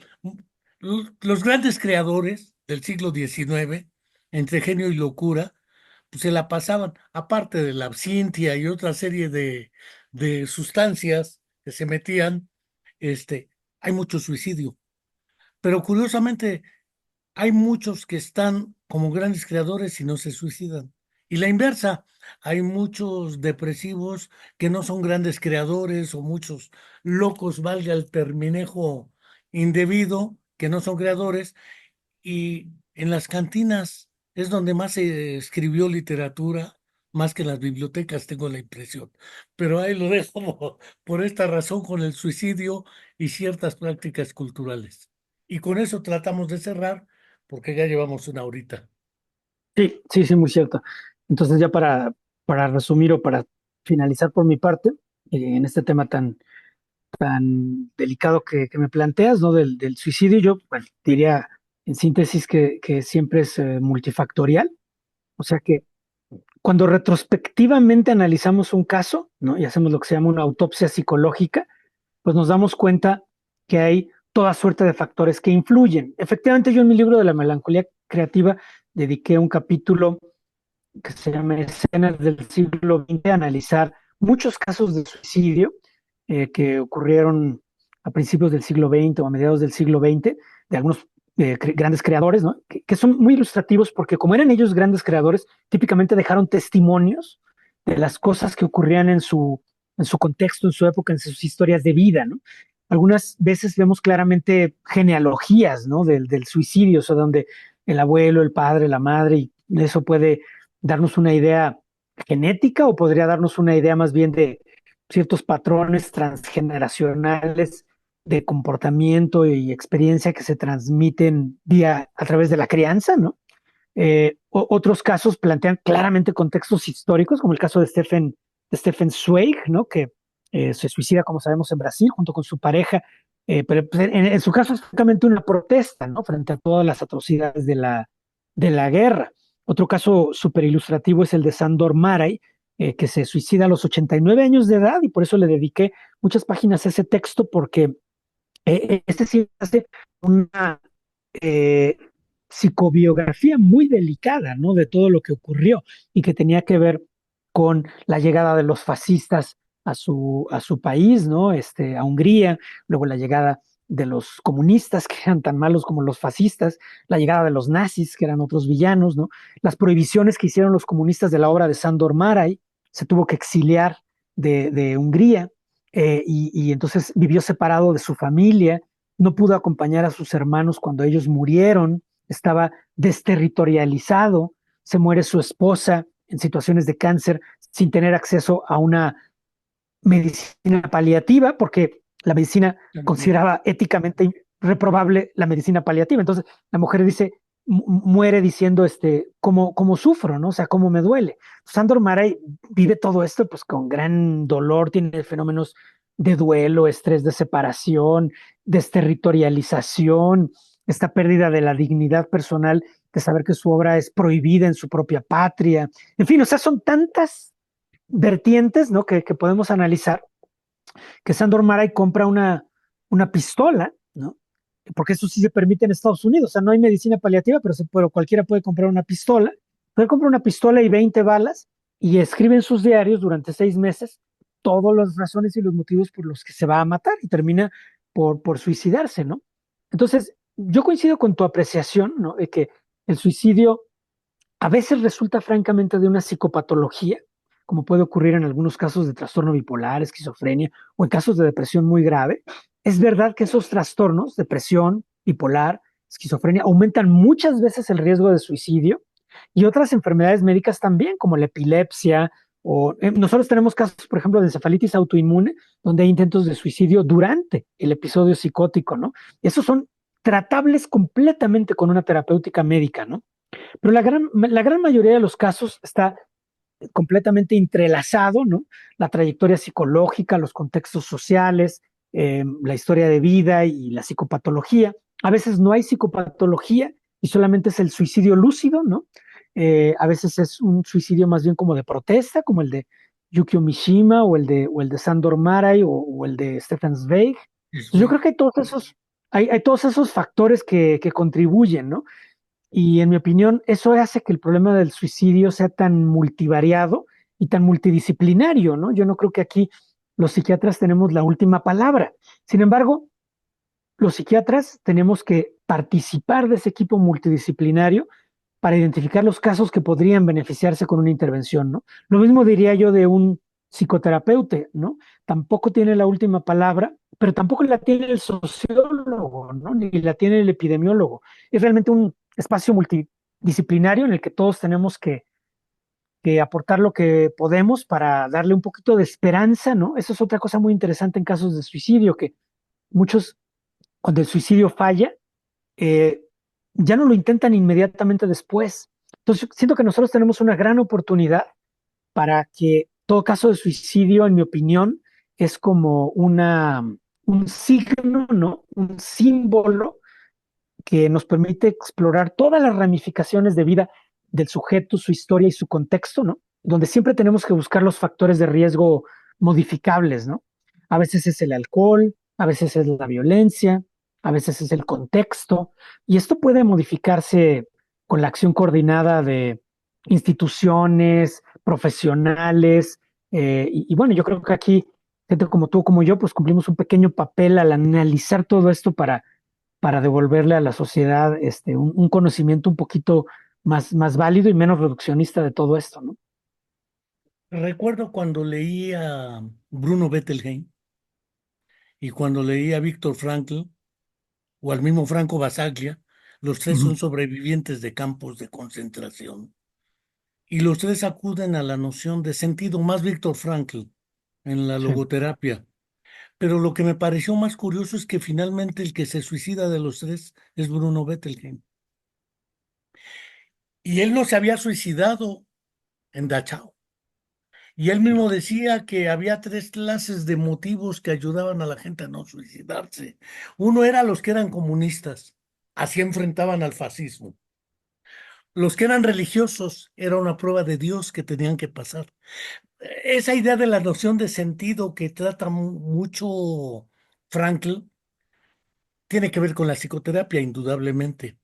Los grandes creadores del siglo XIX, entre genio y locura, pues se la pasaban, aparte de la absintia y otra serie de sustancias que se metían, hay mucho suicidio. Pero curiosamente, hay muchos que están como grandes creadores y no se suicidan. Y la inversa, hay muchos depresivos que no son grandes creadores o muchos locos, valga el terminejo indebido, que no son creadores. Y en las cantinas es donde más se escribió literatura, más que en las bibliotecas, tengo la impresión. Pero ahí lo dejo por esta razón con el suicidio y ciertas prácticas culturales. Y con eso tratamos de cerrar, porque ya llevamos una horita. Sí, sí, sí, muy cierto. Entonces ya para resumir o para finalizar por mi parte, en este tema tan delicado que me planteas, ¿no? Del suicidio, yo, bueno, diría en síntesis que siempre es multifactorial. O sea que cuando retrospectivamente analizamos un caso, ¿no? Y hacemos lo que se llama una autopsia psicológica, pues nos damos cuenta que hay toda suerte de factores que influyen. Efectivamente, yo en mi libro de la melancolía creativa dediqué un capítulo que se llama Escenas del siglo XX a analizar muchos casos de suicidio que ocurrieron a principios del siglo XX o a mediados del siglo XX, de algunos grandes creadores, ¿no? Que son muy ilustrativos porque como eran ellos grandes creadores, típicamente dejaron testimonios de las cosas que ocurrían en su contexto, en su época, en sus historias de vida, ¿no? Algunas veces vemos claramente genealogías, ¿no? Del suicidio, o sea, donde el abuelo, el padre, la madre, y eso puede darnos una idea genética o podría darnos una idea más bien de ciertos patrones transgeneracionales de comportamiento y experiencia que se transmiten a través de la crianza, ¿no? Otros casos plantean claramente contextos históricos, como el caso de Stephen Zweig, ¿no? Que se suicida, como sabemos, en Brasil junto con su pareja, pero pues, en su caso es francamente una protesta, ¿no? Frente a todas las atrocidades de la guerra. Otro caso súper ilustrativo es el de Sándor Márai, que se suicida a los 89 años de edad y por eso le dediqué muchas páginas a ese texto porque este sí hace una eh, psicobiografía muy delicada, ¿no? De todo lo que ocurrió y que tenía que ver con la llegada de los fascistas a su país, ¿no? A Hungría, luego la llegada de los comunistas, que eran tan malos como los fascistas, la llegada de los nazis, que eran otros villanos, ¿no? Las prohibiciones que hicieron los comunistas de la obra de Sándor Márai, se tuvo que exiliar de Hungría, y entonces vivió separado de su familia, no pudo acompañar a sus hermanos cuando ellos murieron, estaba desterritorializado, se muere su esposa en situaciones de cáncer sin tener acceso a una medicina paliativa, porque la medicina consideraba éticamente reprobable la medicina paliativa. Entonces la mujer dice, muere diciendo, cómo sufro, ¿no? O sea, cómo me duele. Sándor Márai vive todo esto pues con gran dolor, tiene fenómenos de duelo, estrés de separación, desterritorialización, esta pérdida de la dignidad personal, de saber que su obra es prohibida en su propia patria. En fin, o sea, son tantas vertientes, ¿no? Que podemos analizar, que Sándor Márai compra una pistola, ¿no? Porque eso sí se permite en Estados Unidos, o sea, no hay medicina paliativa, pero cualquiera puede comprar una pistola. Puede comprar una pistola y 20 balas y escribe en sus diarios durante 6 meses todas las razones y los motivos por los que se va a matar y termina por suicidarse, ¿no? Entonces, yo coincido con tu apreciación, ¿no? De que el suicidio a veces resulta francamente de una psicopatología, como puede ocurrir en algunos casos de trastorno bipolar, esquizofrenia o en casos de depresión muy grave. Es verdad que esos trastornos, depresión, bipolar, esquizofrenia, aumentan muchas veces el riesgo de suicidio y otras enfermedades médicas también, como la epilepsia. Nosotros tenemos casos, por ejemplo, de encefalitis autoinmune, donde hay intentos de suicidio durante el episodio psicótico, ¿no? Esos son tratables completamente con una terapéutica médica, ¿no? Pero la gran mayoría de los casos está completamente entrelazado, ¿no? La trayectoria psicológica, los contextos sociales, la historia de vida y la psicopatología. A veces no hay psicopatología y solamente es el suicidio lúcido, ¿no? A veces es un suicidio más bien como de protesta, como el de Yukio Mishima o el de Sándor Márai o el de Stefan Zweig. Entonces, yo creo que hay todos esos factores que contribuyen, ¿no? Y en mi opinión, eso hace que el problema del suicidio sea tan multivariado y tan multidisciplinario, ¿no? Yo no creo que aquí los psiquiatras tenemos la última palabra. Sin embargo, los psiquiatras tenemos que participar de ese equipo multidisciplinario para identificar los casos que podrían beneficiarse con una intervención, ¿no? Lo mismo diría yo de un psicoterapeuta, ¿no? Tampoco tiene la última palabra, pero tampoco la tiene el sociólogo, ¿no? Ni la tiene el epidemiólogo. Es realmente un espacio multidisciplinario en el que todos tenemos que aportar lo que podemos para darle un poquito de esperanza, ¿no? Eso es otra cosa muy interesante en casos de suicidio, que muchos, cuando el suicidio falla, eh, ya no lo intentan inmediatamente después. Entonces, siento que nosotros tenemos una gran oportunidad para que todo caso de suicidio, en mi opinión, es como un signo, ¿no? Un símbolo que nos permite explorar todas las ramificaciones de vida del sujeto, su historia y su contexto, ¿no? Donde siempre tenemos que buscar los factores de riesgo modificables, ¿no? A veces es el alcohol, a veces es la violencia, a veces es el contexto, y esto puede modificarse con la acción coordinada de instituciones, profesionales, y bueno, yo creo que aquí, gente como tú, como yo, pues cumplimos un pequeño papel al analizar todo esto para devolverle a la sociedad un conocimiento un poquito más válido y menos reduccionista de todo esto, ¿no? Recuerdo cuando leí a Bruno Bettelheim y cuando leí a Víctor Frankl o al mismo Franco Basaglia, los tres Ujú. son sobrevivientes de campos de concentración. Y los tres acuden a la noción de sentido, más Víctor Frankl en la Sí. logoterapia. Pero lo que me pareció más curioso es que finalmente el que se suicida de los tres es Bruno Bettelheim. Y él no se había suicidado en Dachau. Y él mismo decía que había tres clases de motivos que ayudaban a la gente a no suicidarse. Uno era los que eran comunistas, así enfrentaban al fascismo. Los que eran religiosos era una prueba de Dios que tenían que pasar. Esa idea de la noción de sentido que trata mucho Frankl tiene que ver con la psicoterapia, indudablemente.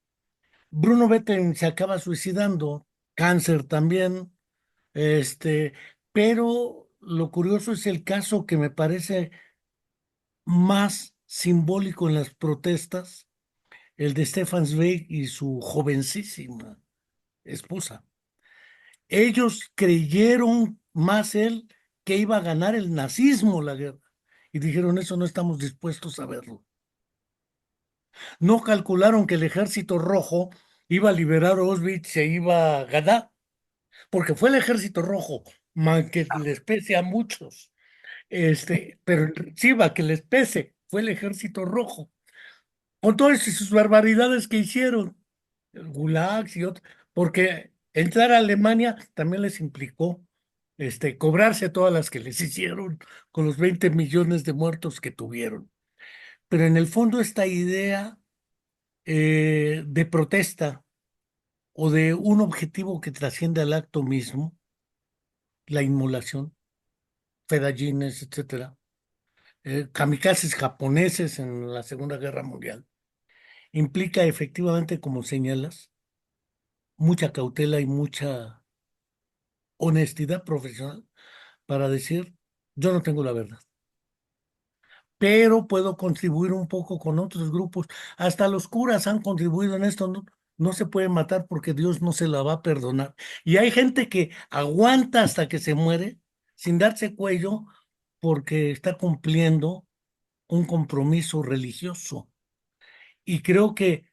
Bruno Betten se acaba suicidando, cáncer también, este, pero lo curioso es el caso que me parece más simbólico en las protestas, el de Stefan Zweig y su jovencísima esposa. Ellos creyeron más él que iba a ganar el nazismo la guerra y dijeron eso no estamos dispuestos a verlo. No calcularon que el ejército rojo iba a liberar Auschwitz y se iba a ganar, porque fue el ejército rojo, que les pese a muchos, pero sí va que les pese, fue el ejército rojo, con todas sus barbaridades que hicieron, el Gulag y otros, porque entrar a Alemania también les implicó cobrarse todas las que les hicieron con los 20 millones de muertos que tuvieron. Pero en el fondo esta idea de protesta o de un objetivo que trasciende al acto mismo, la inmolación, fedayines, etcétera, kamikazes japoneses en la Segunda Guerra Mundial, implica efectivamente, como señalas, mucha cautela y mucha honestidad profesional para decir, yo no tengo la verdad, pero puedo contribuir un poco con otros grupos. Hasta los curas han contribuido en esto, no, no se puede matar porque Dios no se la va a perdonar. Y hay gente que aguanta hasta que se muere sin darse cuello porque está cumpliendo un compromiso religioso. Y creo que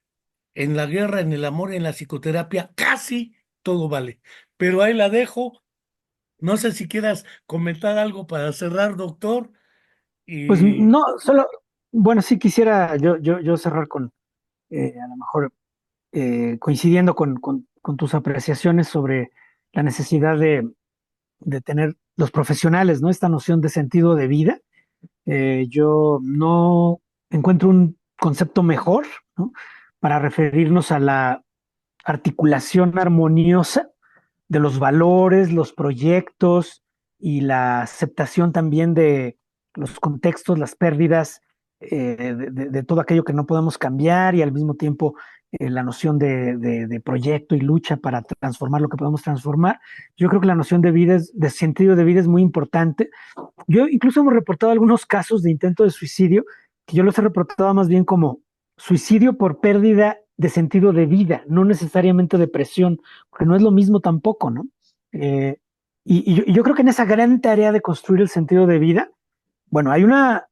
en la guerra, en el amor y en la psicoterapia, casi todo vale. Pero ahí la dejo. No sé si quieras comentar algo para cerrar, doctor. Pues Y no, solo, bueno, sí quisiera yo cerrar con, a lo mejor, coincidiendo con tus apreciaciones sobre la necesidad de tener los profesionales, ¿no? Esta noción de sentido de vida. Yo no encuentro un concepto mejor, ¿no? Para referirnos a la articulación armoniosa de los valores, los proyectos y la aceptación también de los contextos, las pérdidas, de todo aquello que no podemos cambiar y al mismo tiempo la noción de proyecto y lucha para transformar lo que podemos transformar. Yo creo que la noción de vida, de sentido de vida es muy importante. Yo incluso hemos reportado algunos casos de intento de suicidio que yo los he reportado más bien como suicidio por pérdida de sentido de vida, no necesariamente depresión, porque no es lo mismo tampoco, ¿no? Eh, y yo creo que en esa gran tarea de construir el sentido de vida, bueno, hay una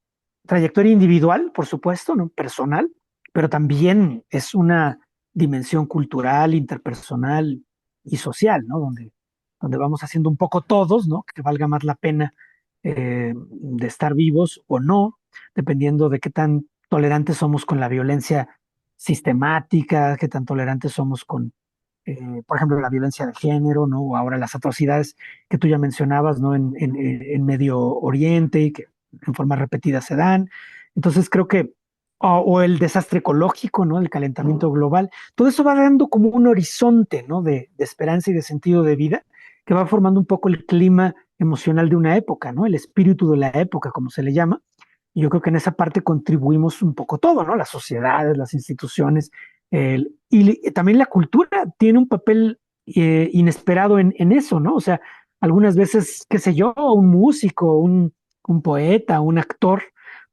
trayectoria individual, por supuesto, ¿no? Personal, pero también es una dimensión cultural, interpersonal y social, ¿no? Donde donde vamos haciendo un poco todos, ¿no? Que valga más la pena de estar vivos o no, dependiendo de qué tan tolerantes somos con la violencia sistemática, qué tan tolerantes somos con, por ejemplo, la violencia de género, ¿no? O ahora las atrocidades que tú ya mencionabas, ¿no? En Medio Oriente y que en forma repetida se dan. Entonces creo que, o el desastre ecológico, ¿no? El calentamiento global, todo eso va dando como un horizonte, ¿no? De esperanza y de sentido de vida que va formando un poco el clima emocional de una época, ¿no? El espíritu de la época, como se le llama. Y yo creo que en esa parte contribuimos un poco todo, ¿no? Las sociedades, las instituciones, también la cultura tiene un papel inesperado en eso, ¿no? O sea, algunas veces, qué sé yo, un músico, un poeta, un actor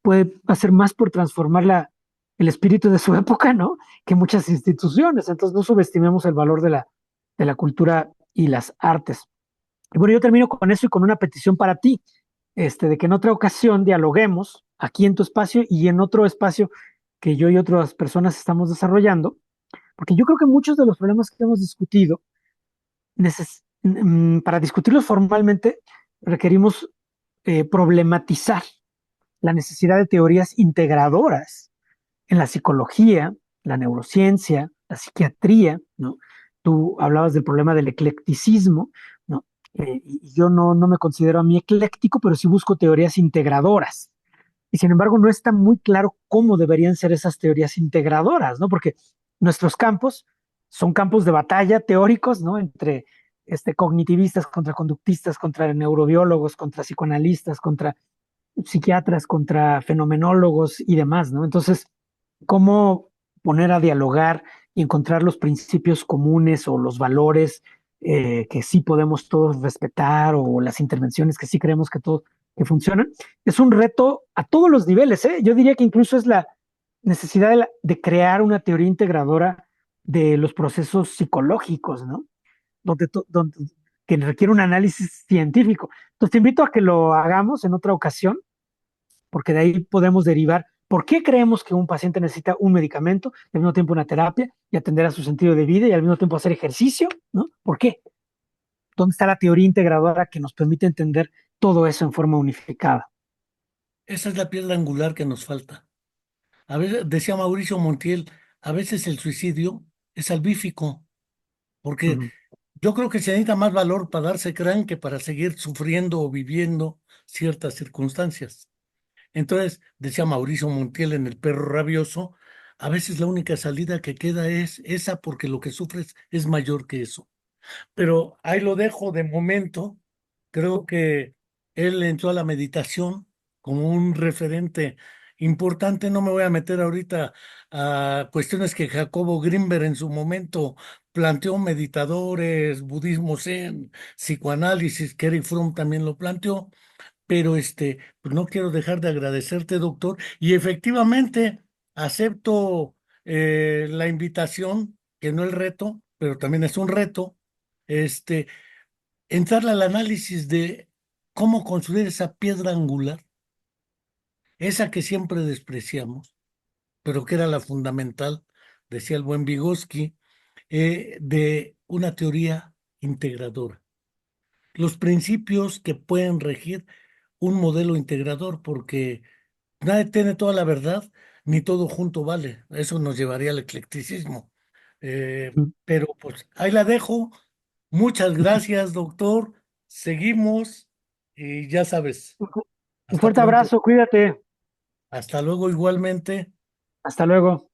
puede hacer más por transformar el espíritu de su época, ¿no? Que muchas instituciones. Entonces no subestimemos el valor de la cultura y las artes. Y bueno, yo termino con eso y con una petición para ti, de que en otra ocasión dialoguemos aquí en tu espacio y en otro espacio que yo y otras personas estamos desarrollando, porque yo creo que muchos de los problemas que hemos discutido, para discutirlos formalmente, requerimos problematizar la necesidad de teorías integradoras en la psicología, la neurociencia, la psiquiatría, ¿no? Tú hablabas del problema del eclecticismo, ¿no? Y yo no me considero a mí ecléctico, pero sí busco teorías integradoras. Y sin embargo, no está muy claro cómo deberían ser esas teorías integradoras, ¿no? Porque nuestros campos son campos de batalla teóricos, ¿no? Entre cognitivistas contra conductistas, contra neurobiólogos, contra psicoanalistas, contra psiquiatras, contra fenomenólogos y demás, ¿no? Entonces, ¿cómo poner a dialogar y encontrar los principios comunes o los valores que sí podemos todos respetar o las intervenciones que sí creemos que todos que funcionan? Es un reto a todos los niveles, ¿eh? Yo diría que incluso es la necesidad de crear una teoría integradora de los procesos psicológicos, ¿no? Donde que requiere un análisis científico. Entonces te invito a que lo hagamos en otra ocasión, porque de ahí podemos derivar por qué creemos que un paciente necesita un medicamento, y al mismo tiempo una terapia, y atender a su sentido de vida, y al mismo tiempo hacer ejercicio, ¿no? ¿Por qué? ¿Dónde está la teoría integradora que nos permite entender todo eso en forma unificada? Esa es la piedra angular que nos falta. A veces, decía Mauricio Montiel, a veces el suicidio es salvífico, porque Ujú. yo creo que se necesita más valor para darse crán que para seguir sufriendo o viviendo ciertas circunstancias. Entonces, decía Mauricio Montiel en El perro rabioso, a veces la única salida que queda es esa porque lo que sufres es mayor que eso. Pero ahí lo dejo de momento. Creo que él entró a la meditación como un referente importante. No me voy a meter ahorita a cuestiones que Jacobo Grinberg en su momento planteó, meditadores, budismo zen, psicoanálisis, que Eric Fromm también lo planteó, pero pues no quiero dejar de agradecerte, doctor, y efectivamente acepto la invitación, que no el reto, pero también es un reto, este, entrarle al análisis de cómo construir esa piedra angular, esa que siempre despreciamos, pero que era la fundamental, decía el buen Vygotsky, de una teoría integradora. Los principios que pueden regir un modelo integrador, porque nadie tiene toda la verdad, ni todo junto vale. Eso nos llevaría al eclecticismo. Pero pues ahí la dejo. Muchas gracias, doctor. Seguimos y ya sabes, Un hasta fuerte pronto. abrazo, cuídate. Hasta luego igualmente. Hasta luego.